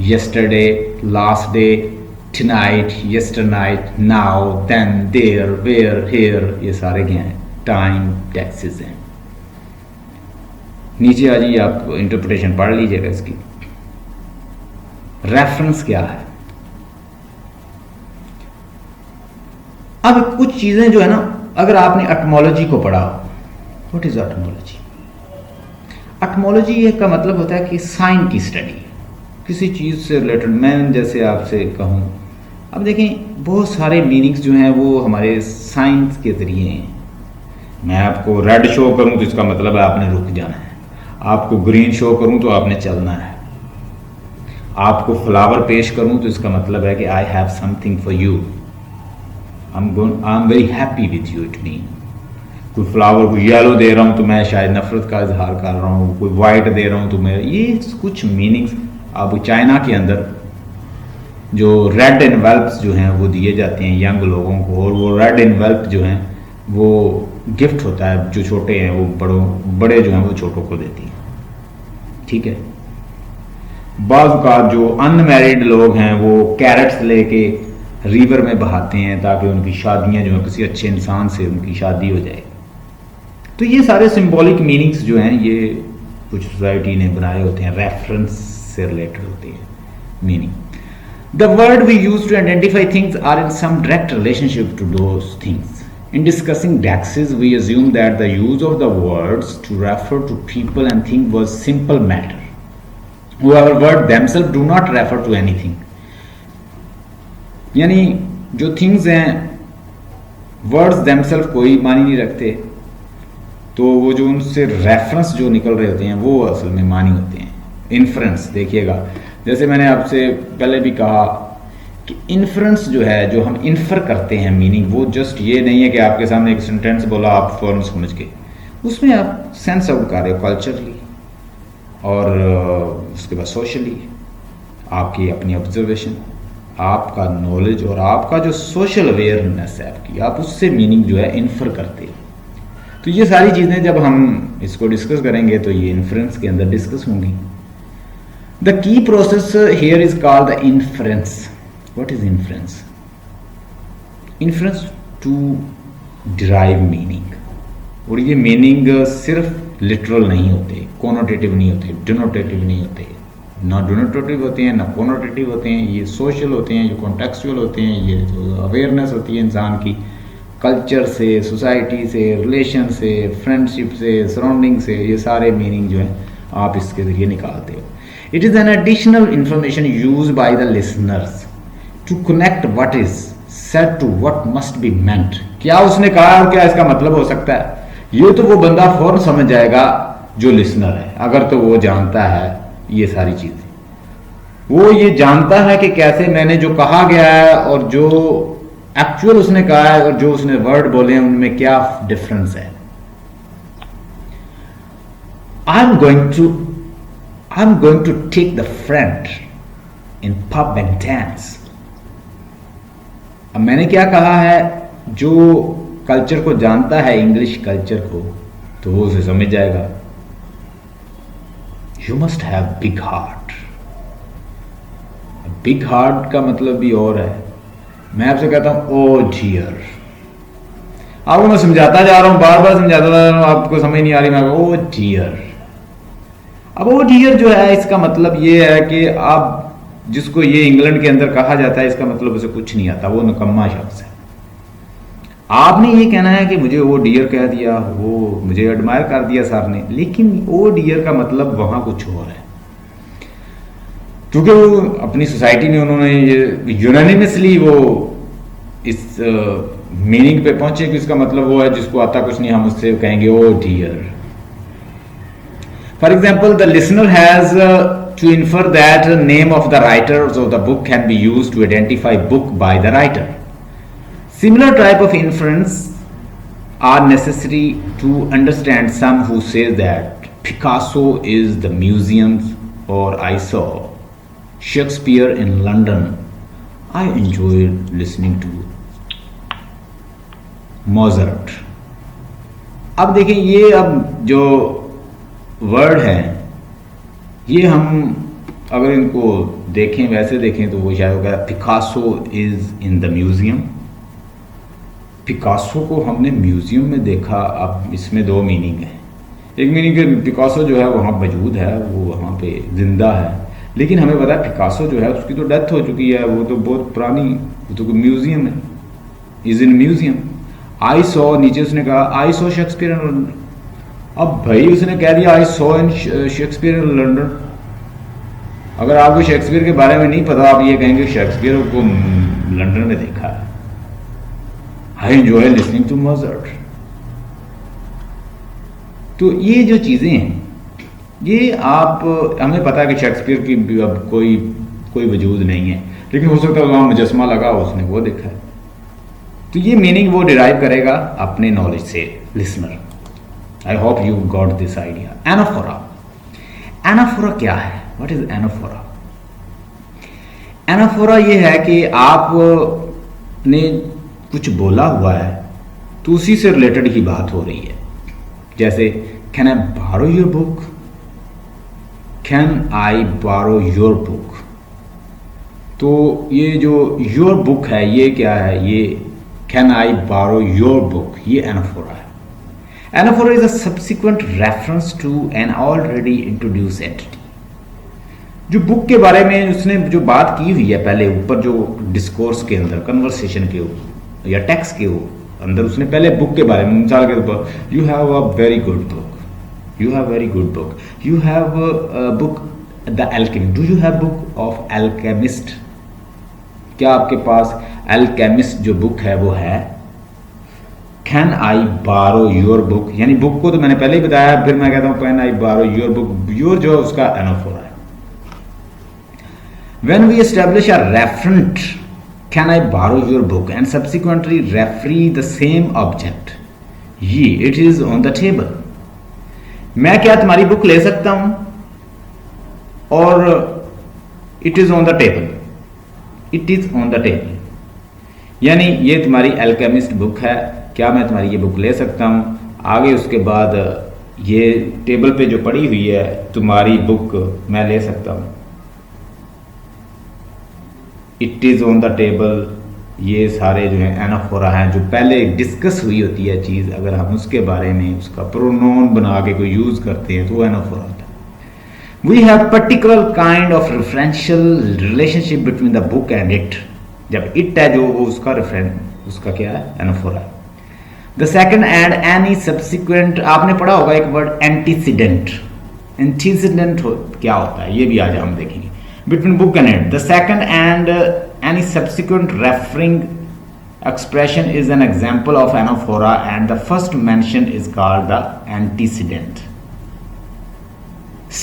yesterday, last day, tonight, yesternight, now, then, there, where, here, ये सारे क्या हैं? टाइम डेक्सेस हैं। नीचे आ जाइए, आप इंटरप्रिटेशन पढ़ लीजिएगा इसकी। रेफरेंस क्या है? अब कुछ चीजें जो है ना, अगर आपने एटमोलॉजी को पढ़ा, व्हाट इज एटमोलॉजी? एटमोलॉजी का मतलब होता है कि साइन की स्टडी, किसी चीज़ से रिलेटेड। मैं जैसे आपसे कहूँ, अब देखें बहुत सारे मीनिंग्स जो हैं वो हमारे साइंस के ज़रिए हैं। मैं आपको रेड शो करूँ तो इसका मतलब है आपने रुक जाना है, आपको ग्रीन शो करूँ तो आपने चलना है, आपको फ्लावर पेश करूँ तो इसका मतलब है कि I have something for you, I am very happy with you. It mean कोई फ्लावर को येलो दे रहा हूँ तो मैं शायद नफरत का इजहार कर रहा हूँ, कोई वाइट दे रहा हूँ तो मैं, ये कुछ मीनिंग्स। अब चाइना के अंदर जो रेड एनवेल्प्स जो हैं वो दिए जाते हैं यंग लोगों को, और वो रेड एनवेल्प जो हैं वो गिफ्ट होता है, जो छोटे हैं वो बड़े जो हैं वो छोटों को देती हैं, ठीक है। बाज़ का जो अनमैरिड लोग हैं वो कैरेट्स लेके रिवर में बहाते हैं ताकि उनकी शादियां जो है किसी अच्छे इंसान से उनकी शादी हो जाए। तो ये सारे सिंबॉलिक मीनिंग्स जो हैं ये कुछ सोसाइटी ने बनाए होते हैं, रेफरेंस से रिलेटेड होते हैं meaning. The word we use to identify things are in some direct relationship to those things. In discussing Daxes, we assume that the use of the words to refer to people and things was simple matter. However, words themselves do not refer to anything. यानी जो things हैं words themselves कोई मानी नहीं रखते, तो वो जो उनसे रेफरेंस जो निकल रहे होते हैं वो असल में मानी होते हैं। इन्फ्रेंस देखिएगा, जैसे मैंने आपसे पहले भी कहा कि इन्फ्रेंस जो है, जो हम इन्फर करते हैं मीनिंग, वो जस्ट ये नहीं है कि आपके सामने एक सेंटेंस बोला आप फौरन समझ के, उसमें आप सेंस आउट कर रहे हो कल्चरली और उसके बाद सोशली, आपकी अपनी ऑब्जर्वेशन, आपका नॉलेज और आपका जो सोशल अवेयरनेस है आपकी, आप उससे मीनिंग जो है इन्फर करते हो। तो ये सारी चीज़ें जब हम इसको डिस्कस करेंगे तो ये इन्फ्रेंस के अंदर डिस्कस होंगी। The key process here is called the inference. What is inference? Inference to derive meaning, और ये मीनिंग सिर्फ लिटरल नहीं होते, कोनोटेटिव नहीं होते, डिनोटेटिव नहीं होते, ना डिनोटेटिव होते हैं ना कोनोटेटिव होते हैं, ये सोशल होते हैं, ये कॉन्टेक्चुअल होते हैं, ये जो अवेयरनेस होती है इंसान की कल्चर से, सोसाइटी से, रिलेशन से, फ्रेंडशिप से, सराउंडिंग से, ये सारे मीनिंग जो है आप इसके जरिए निकालते हो। It is an additional information use by the listeners to connect what is said to what must be meant। क्या उसने कहा और क्या इसका मतलब हो सकता है, ये तो वो बंदा फौरन समझ जाएगा जो लिसनर है, अगर तो वो जानता है ये सारी चीजें, वो ये जानता है कि कैसे मैंने जो कहा गया है और जो एक्चुअल उसने कहा है और जो उसने वर्ड बोले हैं उनमें क्या डिफरेंस है। I am going to take the friend in pub and dance. अब मैंने क्या कहा है, जो कल्चर को जानता है, इंग्लिश कल्चर को, तो वो उसे समझ जाएगा। You must have big heart. Big heart का मतलब भी और है। मैं आपसे कहता हूं ओ डियर, आपको मैं समझाता जा रहा हूं, बार बार समझाता जा रहा हूं, आपको समझ नहीं आ रही, मैं ओ डियर। अब ओ डियर जो है इसका मतलब ये है कि आप जिसको ये इंग्लैंड के अंदर कहा जाता है, इसका मतलब उसे कुछ नहीं आता, वो निकम्मा शख्स है। आपने ये कहना है कि मुझे ओ डियर कह दिया, वो मुझे एडमायर कर दिया सर ने, लेकिन ओ डियर का मतलब वहां कुछ और है, क्योंकि वो अपनी सोसाइटी में उन्होंने ये यूनानिमसली वो इस मीनिंग पे पहुंचे कि इसका मतलब वो है जिसको आता कुछ नहीं, हम उससे कहेंगे oh dear. For example, the listener has to infer that the name of the writers of the book can be used to identify book by the writer. Similar type of inference are necessary to understand some who say that Picasso is the museums or I saw Shakespeare in London. I enjoyed listening to Mozart. अब देखें, ये अब जो word है, ये हम अगर इनको देखें, वैसे देखें तो वो शायद होगा Picasso is in the museum. Picasso को हमने म्यूजियम में देखा. अब इसमें दो मीनिंग है. एक मीनिंग कि पिकासो जो है वहाँ मौजूद है, वो वहाँ पे जिंदा है, लेकिन हमें पता है पिकासो जो है उसकी तो डेथ हो चुकी है, वो तो बहुत पुरानी, वो तो म्यूजियम है, is in museum. I saw, नीचे उसने कहा I saw Shakespeare in London. अब भाई उसने कह दिया I saw in Shakespeare in London. अगर आपको शेक्सपियर के बारे में नहीं पता, आप ये कहेंगे शेक्सपियर को लंदन में देखा है. I enjoy listening to Mozart. तो ये जो चीजें हैं, ये आप, हमें पता है कि शेक्सपियर की अब कोई वजूद नहीं है, लेकिन हो सकता है वहां मुजस्मा लगा, उसने वो देखा है. तो ये मीनिंग वो डिराइव करेगा अपने नॉलेज से, listener. I hope you got this idea. Anaphora. Anaphora क्या है? What is anaphora? एनाफोरा ये है कि आपने कुछ बोला हुआ है तो उसी से रिलेटेड ही बात हो रही है. जैसे can I borrow your book, can I borrow your book. तो ये जो योर बुक है, ये क्या है? ये can I borrow your book, ये एनाफोरा है. Anaphora is a subsequent reference to an already introduce entity. जो बुक के बारे में उसने जो बात की हुई है पहले, ऊपर जो डिस्कोर्स के अंदर, कन्वर्सेशन के ऊपर या टेक्स्ट के अंदर, उसने पहले बुक के बारे में, मिसाल के तौर पर, you have a very good book, you have very good book, you have book the alchemist, do you have book of alchemist? क्या आपके पास एल्केमिस्ट जो बुक है वो है? Can I borrow your book, यानी बुक को तो मैंने पहले ही बताया, फिर मैं कहता हूं can I borrow your book. Your जो उसका एनाफोरा है. When we establish a referent, can I borrow your book, and subsequently referee the same object, ye, it is on the table. मैं क्या तुम्हारी बुक ले सकता हूं? और it is on the table. It is on the table. यानी ये तुम्हारी एल्केमिस्ट बुक है, क्या मैं तुम्हारी ये बुक ले सकता हूं? आगे उसके बाद ये टेबल पे जो पड़ी हुई है तुम्हारी बुक, मैं ले सकता हूं. It is on the table. ये सारे जो है एनाफोरा हैं, जो पहले डिस्कस हुई होती है चीज़, अगर हम उसके बारे में उसका प्रोनाउन बना के कोई यूज करते हैं तो वो एनाफोरा होता है. We have particular kind of referential relationship between the book and it. जब इट है जो वो उसका रेफरेंस, उसका क्या है? एनाफोरा है. The second and any subsequent. आपने पढ़ा होगा एक वर्ड एंटीसीडेंट. एंटीसीडेंट क्या होता है ये भी आज हम देखेंगे. Between book and it, the second and any subsequent referring expression is an example of anaphora, and the first mentioned is called the antecedent.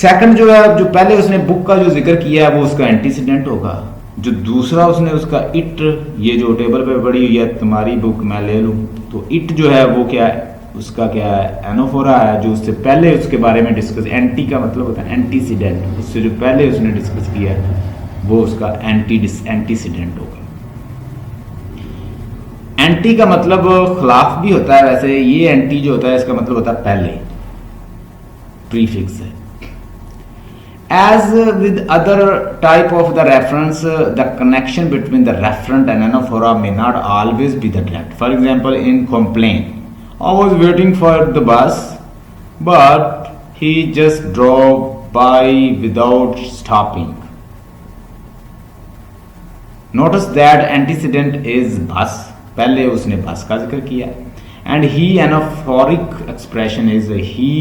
Second जो है, जो पहले उसने बुक का जो जिक्र किया है वो उसका एंटीसीडेंट होगा. जो दूसरा उसने उसका इट, ये जो टेबल पे पड़ी हुई है तुम्हारी बुक मैं ले लूं, तो इट जो है वो क्या है? उसका क्या है? एनाफोरा है, जो उससे पहले उसके बारे में डिस्कस. एंटी का मतलब होता है एंटीसीडेंट, उससे जो पहले उसने डिस्कस किया वो उसका एंटीसीडेंट होगा. एंटी का मतलब खिलाफ भी होता है. वैसे ये एंटी जो होता है इसका मतलब होता है पहले, प्रीफिक्स है. As with other type of the reference, the connection between the referent and anaphora may not always be the direct. For example, in complaint, I was waiting for the bus, but he just drove by without stopping. Notice that antecedent is bus पहले उसने बस का जिक्र किया। And he anaphoric expression is he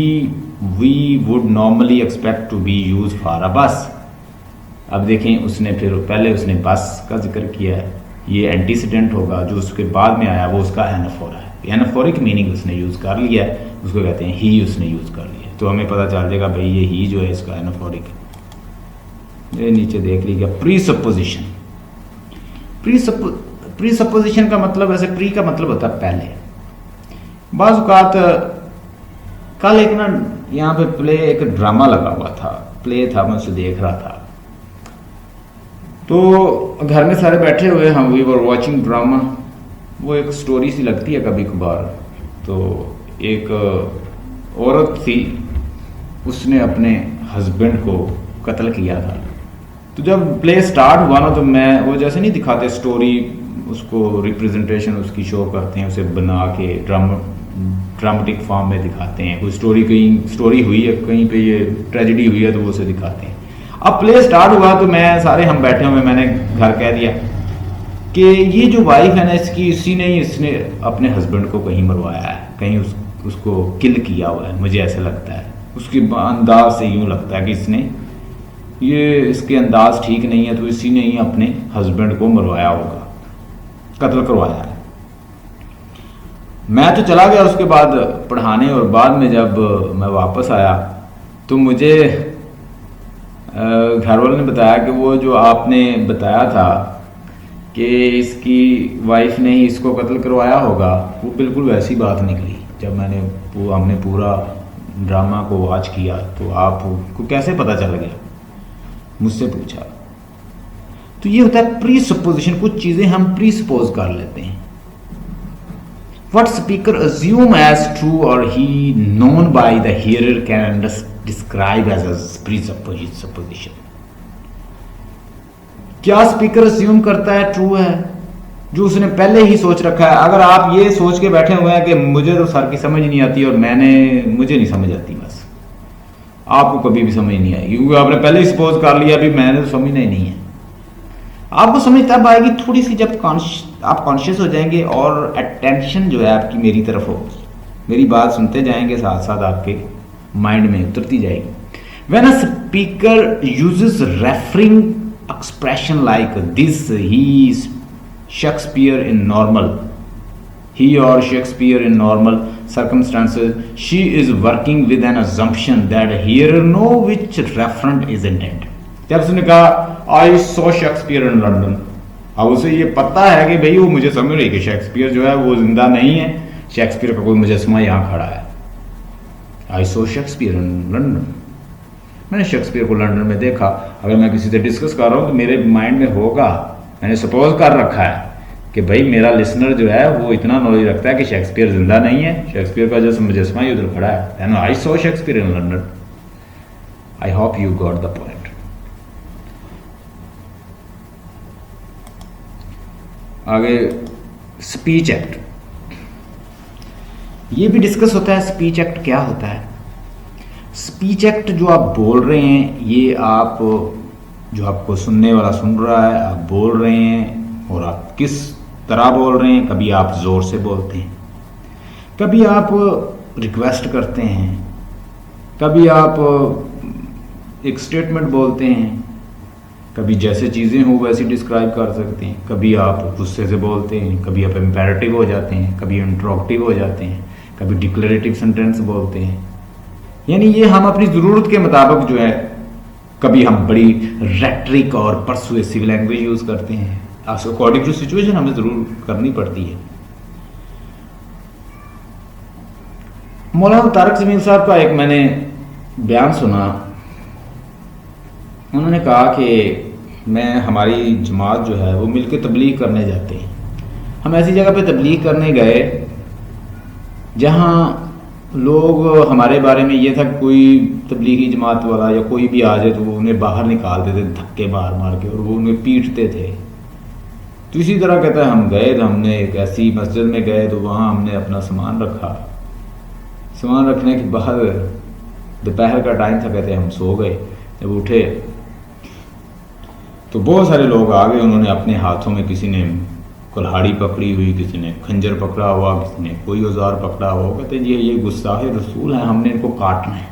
we would normally expect to be use for a bus. अब देखें, उसने फिर पहले उसने बस का जिक्र किया है, ये एंटीसीडेंट होगा, जो उसके बाद में आया वो उसका एनाफोरा है। एनाफोरिक मीनिंग उसने यूज़ कर लिया है, उसको कहते हैं ही उसने यूज़ कर लिया। तो हमें पता चल जाएगा भाई ये ही जो है इसका एनाफोरिक है। ये नीचे देख लीजिएगा प्री सपोजिशन। प्री सपोजिशन का मतलब, ऐसे प्री का मतलब होता है पहले। बाज़ औक़ात कल एक ना यहाँ पे एक ड्रामा लगा हुआ था, प्ले था, मैं उसे देख रहा था। तो घर में सारे बैठे हुए, हम वी वर वॉचिंग ड्रामा। वो एक स्टोरी सी लगती है कभी कभार। तो एक औरत थी, उसने अपने हस्बैंड को कत्ल किया था। तो जब प्ले स्टार्ट हुआ ना, तो मैं वो जैसे नहीं दिखाते स्टोरी, उसको रिप्रेजेंटेशन उसकी शो करते हैं, उसे बना के ड्रामेटिक फॉर्म में दिखाते हैं। कोई स्टोरी, कहीं स्टोरी हुई है, कहीं पे ये ट्रेजेडी हुई है, तो वो उसे दिखाते हैं। अब प्ले स्टार्ट हुआ तो मैं सारे हम बैठे हुए, मैंने घर कह दिया कि ये जो वाइफ है ना इसकी, इसी ने ही इसने अपने हस्बैंड को कहीं मरवाया है, कहीं उसको किल किया हुआ है। मुझे ऐसा लगता है, उसके अंदाज से यूँ लगता है कि इसने, ये इसके अंदाज ठीक नहीं है, तो इसी ने ही अपने हस्बैंड को मरवाया होगा, कत्ल करवाया है। मैं तो चला गया उसके बाद पढ़ाने, और बाद में जब मैं वापस आया तो मुझे घर वालों ने बताया कि वो जो आपने बताया था कि इसकी वाइफ ने ही इसको कत्ल करवाया होगा, वो बिल्कुल वैसी बात निकली। जब हमने पूरा ड्रामा को वॉच किया, तो आपको कैसे पता चल गया, मुझसे पूछा। तो ये होता है प्री सपोजिशन। कुछ चीज़ें हम प्री सपोज कर लेते हैं। What speaker assume as true or he known by the hearer can describe as a presupposition। क्या स्पीकर अस्यूम करता है ट्रू है, जो उसने पहले ही सोच रखा है। अगर आप ये सोच के बैठे हुए हैं कि मुझे तो सर की समझ नहीं आती और मुझे नहीं समझ आती, बस आपको कभी भी समझ नहीं आएगी, क्योंकि आपने पहले ही सपोज कर लिया भी मैंने तो समझना ही नहीं है। आपको समझ तब आएगी थोड़ी सी जब आप कॉन्शियस हो जाएंगे और अटेंशन जो है आपकी मेरी तरफ होगी, मेरी बात सुनते जाएंगे, साथ साथ आपके माइंड में उतरती जाएगी। When a speaker uses referring expression like this, he or Shakespeare in normal circumstances, she is working with an assumption that hearer know which referent is intended। जब उसने कहा I saw Shakespeare in London, अब उसे ये पता है कि भाई वो मुझे समझ रही कि शेक्सपियर जो है वो जिंदा नहीं है, शेक्सपियर का कोई मुजस्समा यहाँ खड़ा है। I saw Shakespeare in London, मैंने शेक्सपियर को लंदन में देखा। अगर मैं किसी से डिस्कस कर रहा हूँ तो मेरे माइंड में होगा, मैंने सपोज कर रखा है कि भाई मेरा लिसनर जो है वो इतना नॉलेज रखता है कि शेक्सपियर जिंदा नहीं है, शेक्सपियर का जो मुजस्समा ही उधर खड़ा है। I saw Shakespeare in London। I hope you got the point। आगे स्पीच एक्ट, ये भी डिस्कस होता है। स्पीच एक्ट क्या होता है? स्पीच एक्ट जो आप बोल रहे हैं, ये आप जो आपको सुनने वाला सुन रहा है, आप बोल रहे हैं और आप किस तरह बोल रहे हैं। कभी आप ज़ोर से बोलते हैं, कभी आप रिक्वेस्ट करते हैं, कभी आप एक स्टेटमेंट बोलते हैं, कभी जैसे चीज़ें हो वैसी डिस्क्राइब कर सकते हैं, कभी आप गुस्से से बोलते हैं, कभी आप इम्पेरेटिव हो जाते हैं, कभी इंट्रोगेटिव हो जाते हैं, कभी डिक्लेरेटिव सेंटेंस बोलते हैं। यानी ये हम अपनी ज़रूरत के मुताबिक जो है, कभी हम बड़ी रेट्रिक और परसुएसिव लैंग्वेज यूज़ करते हैं। अकॉर्डिंग टू सिचुएशन हमें ज़रूर करनी पड़ती है। मौलाना तारिक जमील साहब का एक मैंने बयान सुना, उन्होंने कहा कि हमारी जमात जो है वो मिलकर तबलीग करने जाते हैं। हम ऐसी जगह पे तबलीग करने गए जहाँ लोग हमारे बारे में ये था कि कोई तबलीगी जमात वाला या कोई भी आ जाए तो वो उन्हें बाहर निकालते थे धक्के मार के, और वो उन्हें पीटते थे। तो इसी तरह कहता है हम गए तो हमने एक ऐसी मस्जिद में गए तो वहाँ हमने अपना सामान रखा। सामान रखने के बाद दोपहर का टाइम था, कहते हम सो गए। जब उठे तो बहुत सारे लोग आ गए, उन्होंने अपने हाथों में किसी ने कुल्हाड़ी पकड़ी हुई, किसी ने खंजर पकड़ा हुआ, किसी ने कोई औजार पकड़ा हुआ, कहते हैं ये गुस्ताखे रसूल हैं, हमने इनको काटना है।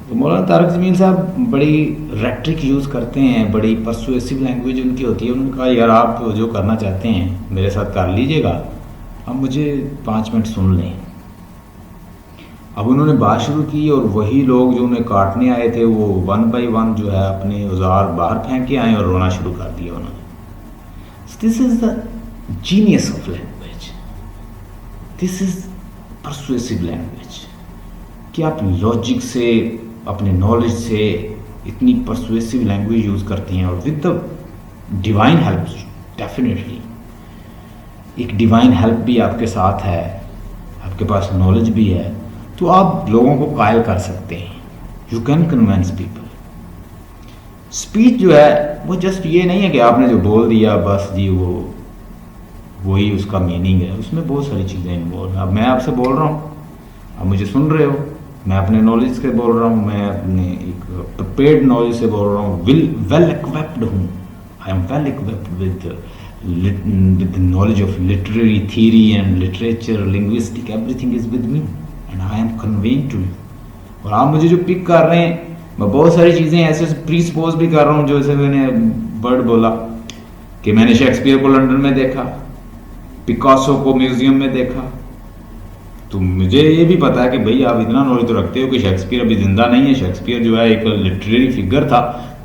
तो मौलाना तारिक जमील साहब बड़ी रेट्रिक यूज़ करते हैं, बड़ी परसुएसिव लैंग्वेज उनकी होती है। उन्होंने कहा यार आप जो करना चाहते हैं मेरे साथ कर लीजिएगा, अब मुझे 5 मिनट सुन लें। अब उन्होंने बात शुरू की और वही लोग जो उन्हें काटने आए थे वो 1 बाय 1 जो है अपने औजार बाहर फेंक के आए और रोना शुरू कर दिया उन्होंने। This is the genius of language, this is persuasive language कि आप लॉजिक से, अपने नॉलेज से इतनी परसुएसिव लैंग्वेज यूज़ करती हैं और with the divine help. Definitely एक डिवाइन हेल्प भी आपके साथ है, आपके पास नॉलेज भी है, तो आप लोगों को कायल कर सकते हैं। You can convince people. Speech जो है वो जस्ट ये नहीं है कि आपने जो बोल दिया बस जी वही उसका मीनिंग है, उसमें बहुत सारी चीज़ें इन्वॉल्व हैं। अब मैं आपसे बोल रहा हूँ, आप मुझे सुन रहे हो, मैं अपने नॉलेज से बोल रहा हूँ, मैं अपने एक प्रिपेयर्ड नॉलेज से बोल रहा हूँ, वेल इक्विप्ड हूँ। I am well equipped with knowledge of literary theory and literature, linguistic, everything is with me and I am conveying to you. और आप मुझे जो पिक कर रहे हैं, मैं बहुत सारी चीज़ें ऐसे प्री सपोज भी कर रहा हूँ। जैसे मैंने वर्ड बोला कि मैंने शेक्सपियर को लंदन में देखा, पिकासो को म्यूजियम में देखा, तो मुझे ये भी पता है कि भाई आप इतना नॉलेज तो रखते हो कि शेक्सपियर अभी जिंदा नहीं है। शेक्सपियर जो है एक लिटरेरी फिगर था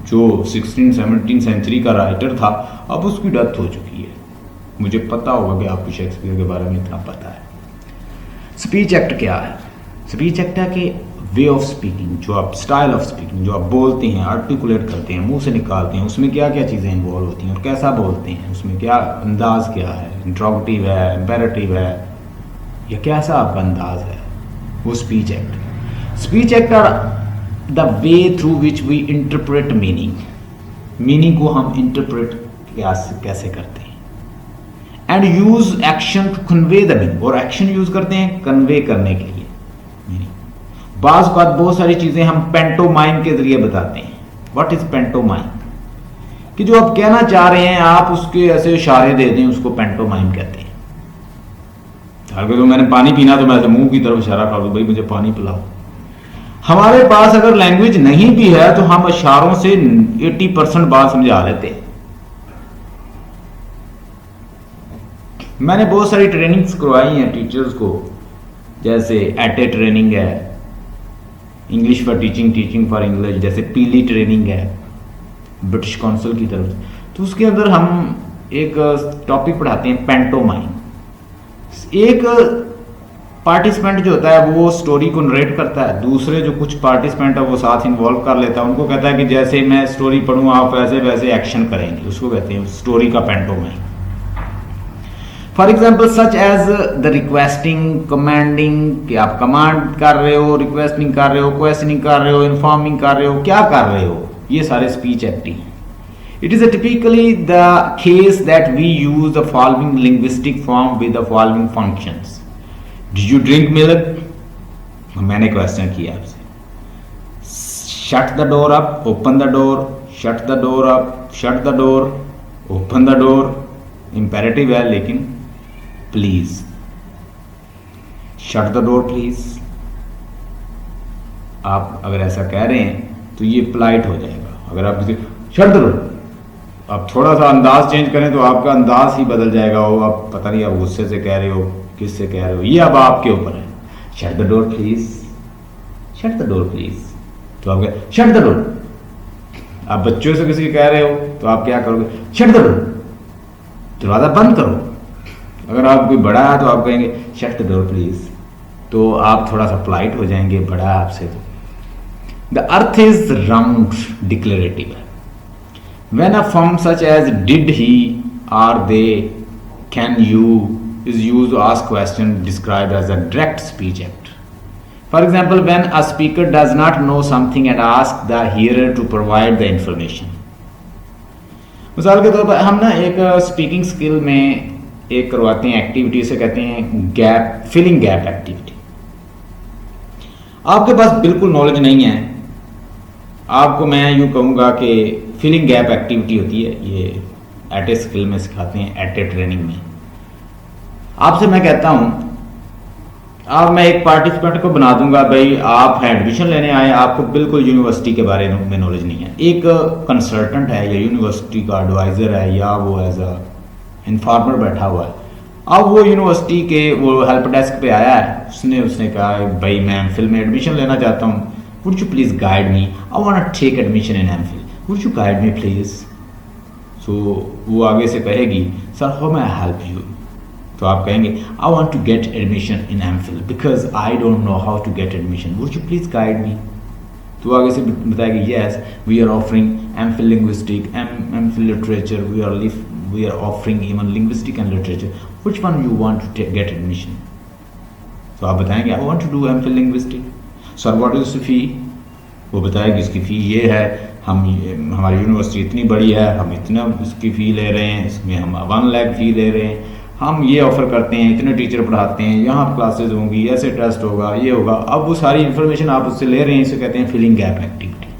जो 16-17 सेंचुरी का राइटर था, अब उसकी डेथ हो चुकी है। मुझे पता होगा कि आपको शेक्सपियर के बारे में इतना पता है। स्पीच एक्ट क्या है? स्पीच एक्ट है कि वे ऑफ स्पीकिंग, जो आप स्टाइल ऑफ स्पीकिंग, जो आप बोलते हैं, आर्टिकुलेट करते हैं, मुंह से निकालते हैं, उसमें क्या क्या चीज़ें इन्वॉल्व होती हैं और कैसा बोलते हैं, उसमें क्या अंदाज क्या है, इंट्रोगेटिव है, इम्पेरेटिव है, या कैसा आपका अंदाज है, वो speech act. Speech act are the way through which we interpret meaning को हम इंटरप्रेट कैसे करते हैं, and use action to convey the meaning, और एक्शन यूज करते हैं कन्वे करने के लिए मीनिंग। बाज़ औक़ात बहुत सारी चीजें हम पेंटोमाइम के जरिए बताते हैं। What is pantomime? कि जो आप कहना चाह रहे हैं आप उसके ऐसे इशारे दे दें, उसको पेंटोमाइम कहते हैं। अगर मैंने पानी पीना तो मैं ऐसे मुंह की तरफ इशारा कर दूं, भाई मुझे पानी पिलाओ। हमारे पास अगर लैंग्वेज नहीं भी है तो हम इशारों से 80% बात समझा लेते हैं। मैंने बहुत सारी ट्रेनिंग्स करवाई हैं टीचर्स को, जैसे एटे ट्रेनिंग है, English for teaching for English, जैसे पीली ट्रेनिंग है ब्रिटिश काउंसिल की तरफ से। तो उसके अंदर हम एक टॉपिक पढ़ाते हैं पेंटोमाइम। एक पार्टिसिपेंट जो होता है वो स्टोरी को नरेट करता है, दूसरे जो कुछ पार्टिसिपेंट है वो साथ इन्वॉल्व कर लेता है, उनको कहता है कि जैसे मैं स्टोरी पढ़ूँ आप वैसे वैसे एक्शन करेंगे, उसको कहते हैं स्टोरी का pantomime. For example such as the requesting, commanding, कि आप कमांड कर रहे हो, रिक्वेस्टिंग कर रहे हो, क्वेश्चनिंग कर रहे हो, इन्फॉर्मिंग कर रहे हो, क्या कर रहे हो, ये सारे speech acting. It is typically the case that we use the following linguistic form with the following functions. Did you drink milk? मैंने क्वेश्चन किया आपसे। Shut the door up, open the door, shut the door up, shut the door, open the door. Imperative है लेकिन please. Shut the door please. आप अगर ऐसा कह रहे हैं तो ये polite हो जाएगा। अगर आप किसी shut the door, आप थोड़ा सा अंदाज चेंज करें तो आपका अंदाज ही बदल जाएगा। वो आप पता नहीं आप गुस्से से कह रहे हो, किससे कह रहे हो, ये अब आपके ऊपर है। Shut the door please, shut the door please, तो आप कह शट द डोर। आप बच्चों से किसी कह रहे हो तो आप क्या करोगे? शट द डोर, दरवाजा बंद करो। अगर आप कोई बड़ा है तो आप कहेंगे शट द डोर प्लीज, तो आप थोड़ा सा पोलाइट हो जाएंगे, बड़ा है आपसे तो। The earth is round declarative है। When a form such as did he, are they, can you is used to ask question described as a direct speech act. For example, when a speaker does not know something and asks the hearer to provide the information. मिसाल के तौर पर हम ना एक speaking skill में एक करवाते हैं एक्टिविटी, से कहते हैं गैप फिलिंग गैप एक्टिविटी। आपके पास बिल्कुल नॉलेज नहीं है, आपको मैं यूँ कहूँगा कि फिलिंग गैप एक्टिविटी होती है, ये एट ए स्किल में सिखाते हैं, एट ए ट्रेनिंग में। आपसे मैं कहता हूं, अब मैं एक पार्टिसिपेंट को बना दूंगा, भाई आप एडमिशन लेने आए, आपको बिल्कुल यूनिवर्सिटी के बारे में नॉलेज नहीं है। एक कंसल्टेंट है या यूनिवर्सिटी का एडवाइज़र है या वो एज अ इन्फॉर्मर बैठा हुआ है। अब वो यूनिवर्सिटी के वो हेल्प डेस्क पे आया है, उसने कहा भाई मैं एमफिल में एडमिशन लेना चाहता हूँ, would you please guide me, I want to take admission in MPhil, would you guide me please. So वो आगे से कहेगी sir how may I help you, तो आप कहेंगे I want to get admission in MPhil because I don't know how to get admission, would you please guide me. तो आगे से बताएगी yes we are offering MPhil linguistic, MPhil literature, we are offering even linguistic and literature, which one you want to get admission। तो आप बताएंगे I want to do MPhil linguistic, sir what is the fee, वो बताएगी इसकी फ़ी ये है, हमारी university इतनी बड़ी है, हम इतना इसकी फ़ी ले रहे हैं, इसमें हम 1 लाख फ़ी ले रहे हैं, हम ये ऑफ़र करते हैं, इतने टीचर पढ़ाते हैं, यहाँ क्लासेस होंगी, ऐसे टेस्ट होगा, ये होगा। अब वो सारी इन्फॉर्मेशन आप उससे ले रहे हैं, इसे कहते हैं फिलिंग गैप एक्टिविटी।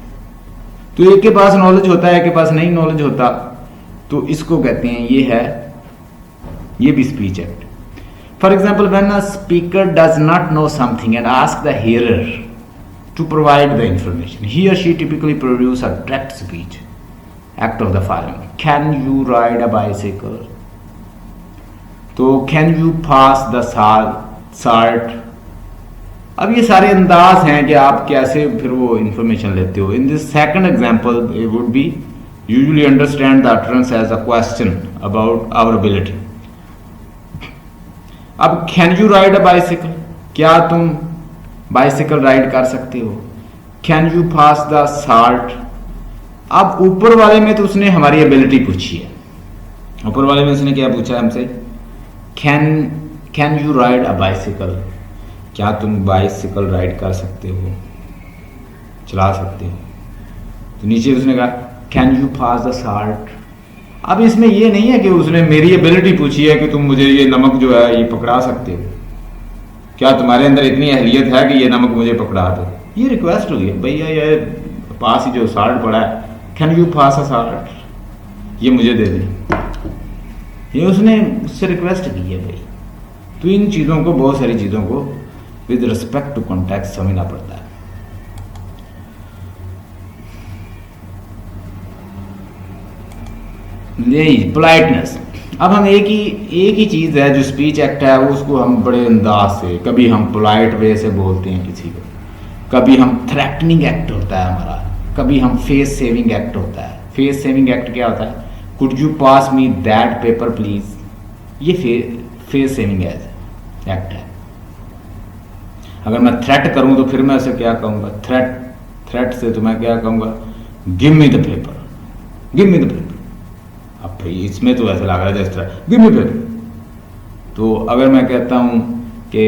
तो एक के पास नॉलेज होता है, एक के पास नहीं नॉलेज होता, तो इसको कहते हैं ये भी speech act. For example when a speaker does not know something and ask the hearer to provide the information, he और she typically produce a direct speech act of the following, can you ride a bicycle, तो can you pass the salt. अब ये सारे अंदाज हैं कि आप कैसे फिर वो इंफॉर्मेशन लेते हो। In this second example it would be usually understand the utterance as a question about our ability। अब can you ride a bicycle, क्या तुम बाइसिकल राइड कर सकते हो, can you pass the salt। अब ऊपर वाले में तो उसने हमारी एबिलिटी पूछी है, ऊपर वाले में उसने क्या पूछा हमसे, can you ride a bicycle, क्या तुम बाइसिकल राइड कर सकते हो, चला सकते हो। तो नीचे उसने कहा can you pass the salt. अब इसमें ये नहीं है कि उसने मेरी एबिलिटी पूछी है कि तुम मुझे ये नमक जो है ये पकड़ा सकते हो, क्या तुम्हारे अंदर इतनी अहलियत है कि ये नमक मुझे पकड़ा दो। ये रिक्वेस्ट हुई है, भैया ये पास ही जो साल्ट पड़ा है, can you pass a salt, ये मुझे दे दे, ये उसने उससे रिक्वेस्ट की है भाई। तो इन चीज़ों को, बहुत सारी चीज़ों को विद रिस्पेक्ट टू कॉन्टेक्स्ट समझना पड़ता है। यही पोलाइटनेस। अब हम एक ही चीज़ है जो स्पीच एक्ट है, वो उसको हम बड़े अंदाज से, कभी हम पोलाइट वे से बोलते हैं किसी को, कभी हम थ्रेटनिंग एक्ट होता है हमारा, कभी हम फेस सेविंग एक्ट होता है। फेस सेविंग एक्ट क्या होता है, could you pass me that paper please, ये फेस सेविंग एक्ट है। अगर मैं थ्रेट करूं तो फिर मैं उसे क्या कहूँगा, थ्रेट से तो मैं क्या कहूँगा, give me the paper, give me the paper. अब भाई इसमें तो ऐसा लग रहा है जिस तरह गिव मी पेपर। तो अगर मैं कहता हूँ कि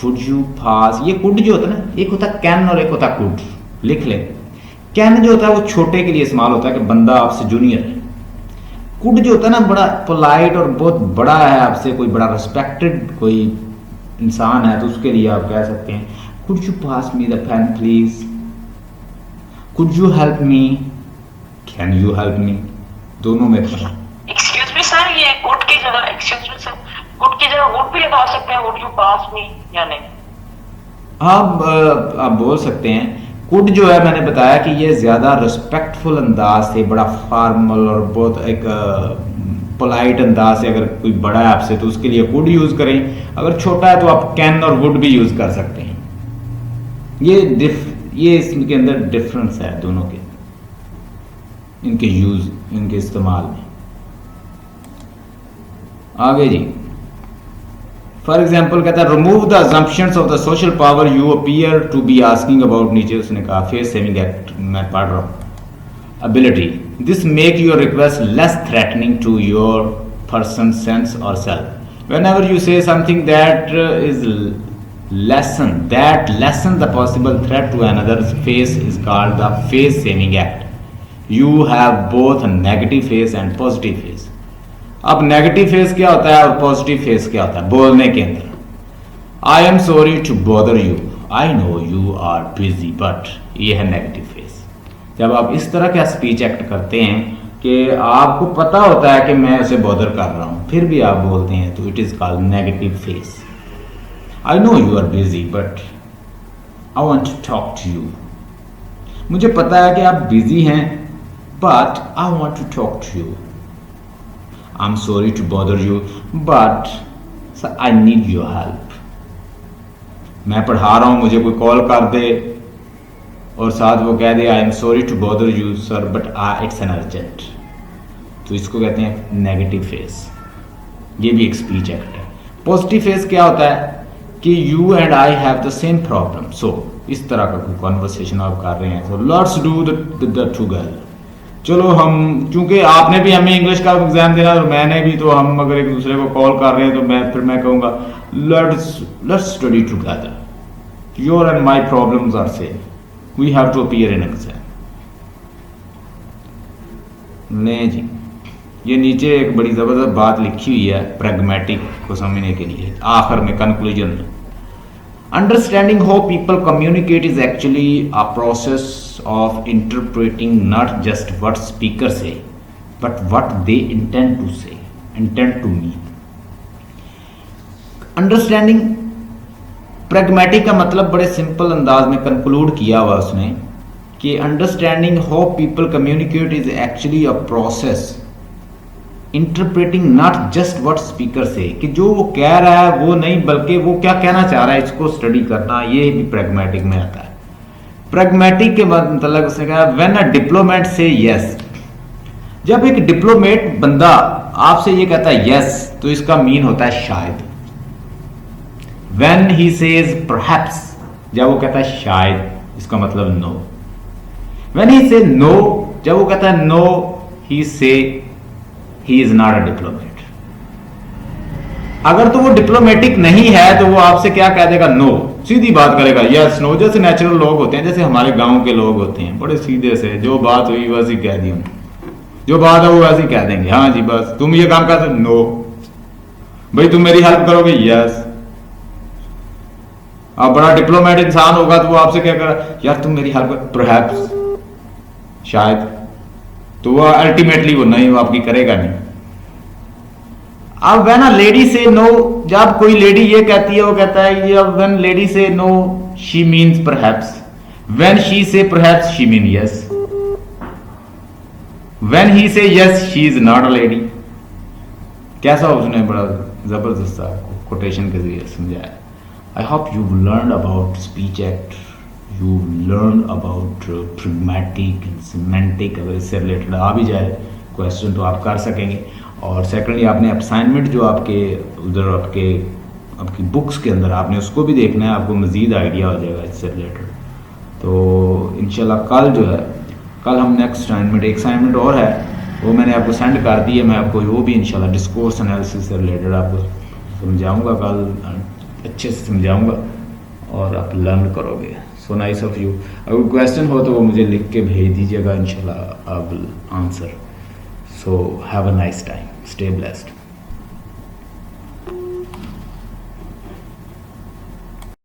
कुड यू पास, ये कुड जो होता है ना, एक होता है कैन और एक होता है कुड, लिख ले। कैन जो होता है वो छोटे के लिए इस्तेमाल होता है कि बंदा आपसे जूनियर है। कुड जो होता है ना, बड़ा पोलाइट और बहुत बड़ा है आपसे, कोई बड़ा रिस्पेक्टेड कोई इंसान है, तो उसके लिए आप कह सकते हैं could you pass me the pen please, could you help me, can you help me, दोनों में फर्क। एक्सक्यूज मी सर, ये कुड की जगह, एक्सक्यूज मी सर, कुड की जगह वुड भी लगा सकते हैं, वुड यू पास मी या नहीं? आप बोल सकते हैं। कुड जो है मैंने बताया कि ये ज़्यादा रिस्पेक्टफुल अंदाज से, बड़ा फॉर्मल और बहुत एक पोलाइट अंदाज से, अगर कोई बड़ा है आपसे तो उसके लिए कुड यूज़ करें, अगर छोटा है तो आप कैन और वुड भी यूज़ कर सकते हैं। ये इसके अंदर डिफरेंस है दोनों के, इनके यूज़, इनके इस्तेमाल में। आगे जी, फॉर एग्जाम्पल कहता है remove the assumptions of the social power you appear to be asking about. नीचे उसने कहा फेस सेविंग एक्ट मैं पढ़ रहा हूं। Ability, this make your request less threatening to your person sense और self. Whenever you say something that is lessen the possible threat to another's face is called the face saving act. You have both a negative face and positive face. अब negative face क्या होता है और positive face क्या होता है बोलने के अंदर? I am sorry to bother you, I know you are busy, but ये है नेगेटिव फेस। जब आप इस तरह का स्पीच एक्ट करते हैं कि आपको पता होता है कि मैं उसे बॉदर कर रहा हूँ, फिर भी आप बोलते हैं, तो it is called negative face. I know you are busy but I want to talk to you. मुझे पता है कि आप बिजी हैं but I want to talk to you. I am sorry to bother you but I need your help. मैं पढ़ा रहा हूँ, मुझे कोई कॉल कर दे और साथ वो कह दे I am sorry to bother you sir but it's an urgent, तो इसको कहते हैं नेगेटिव फेस। ये भी एक स्पीच एक्ट है। पॉजिटिव फेस क्या होता है कि you and I have the same problem, so इस तरह का कोई कॉन्वर्सेशन आप कर रहे हैं, so let's do the together. चलो हम, क्योंकि आपने भी हमें इंग्लिश का एग्जाम देना और मैंने भी, तो हम अगर एक दूसरे को कॉल कर रहे हैं तो मैं कहूँगा let's study together, your and my problems are same, we have to appear in exam. नहीं जी, ये नीचे एक बड़ी ज़बरदस्त बात लिखी हुई है प्रैग्मेटिक को समझने के लिए, आखिर में कंक्लूजन में। Understanding how people communicate is actually a process of interpreting not just what speaker say but what they intend to mean. Understanding pragmatic का मतलब बड़े सिंपल अंदाज में कंक्लूड किया हुआ उसने कि understanding how people communicate is actually a process interpreting not just what speaker से, कि जो वो कह रहा है वो नहीं बल्कि वो क्या कहना चाह रहा है, इसको स्टडी करना, ये भी प्रैग्मेटिक में आता है। प्रैग्मेटिक के मतलब उसने कहा व्हेन अ डिप्लोमेट से यस, जब एक डिप्लोमेट बंदा आपसे ये कहता है यस, तो इसका मीन होता है शायद। व्हेन ही सेज परहैप्स, जब वो कहता है शायद, इसका मतलब नो। व्हेन ही से नो, जब वो कहता है नो, ही से he is not a diplomat. अगर तो वो डिप्लोमेटिक नहीं है तो वो आपसे क्या कह देगा, नो, सीधी बात करेगा, यस नो। जैसे नेचुरल लोग होते हैं, जैसे हमारे गांव के लोग होते हैं, बड़े सीधे से, जो बात हुई वैसी कह दी, जो बात है वो वैसी कह देंगे, हाँ जी बस तुम ये काम करते, नो। भाई तुम मेरी हेल्प करोगे, यस। अब बड़ा डिप्लोमेट इंसान होगा तो वो आपसे क्या करेगा, यार तुम मेरी हेल्प, परहैप्स, शायद, तो वो अल्टीमेटली वो नहीं, वो आपकी करेगा नहीं। अब when a lady say no, जब कोई लेडी ये कहती है, वो कहता है ये, when lady say no she means perhaps, when she say perhaps she mean yes, when he say yes she is not a lady. कैसा उसने बड़ा जबरदस्त कोटेशन के जरिए समझाया। I hope you learn about speech act, you learn about pragmatic and semantic. अगर इससे related आ भी जाए क्वेश्चन तो आप कर सकेंगे। और सेकेंडली आपने असाइनमेंट जो आपके उधर आपकी बुक्स के अंदर आपने उसको भी देखना है, आपको मज़ीद आइडिया हो जाएगा इससे रिलेटेड। तो इंशाल्लाह कल जो है, कल हम नेक्स्ट असाइनमेंट, एक असाइनमेंट और है वो मैंने आपको सेंड कर दी है, मैं आपको वो भी इंशाल्लाह डिस्कोर्स एनालिसिस से रिलेटेड आपको समझाऊँगा, कल अच्छे से समझाऊँगा और आप लर्न करोगे। So nice of you. अगर क्वेश्चन हो तो वो मुझे लिख के भेज दीजिएगा, इंशाल्लाह I will answer. So have a nice time, stay blessed.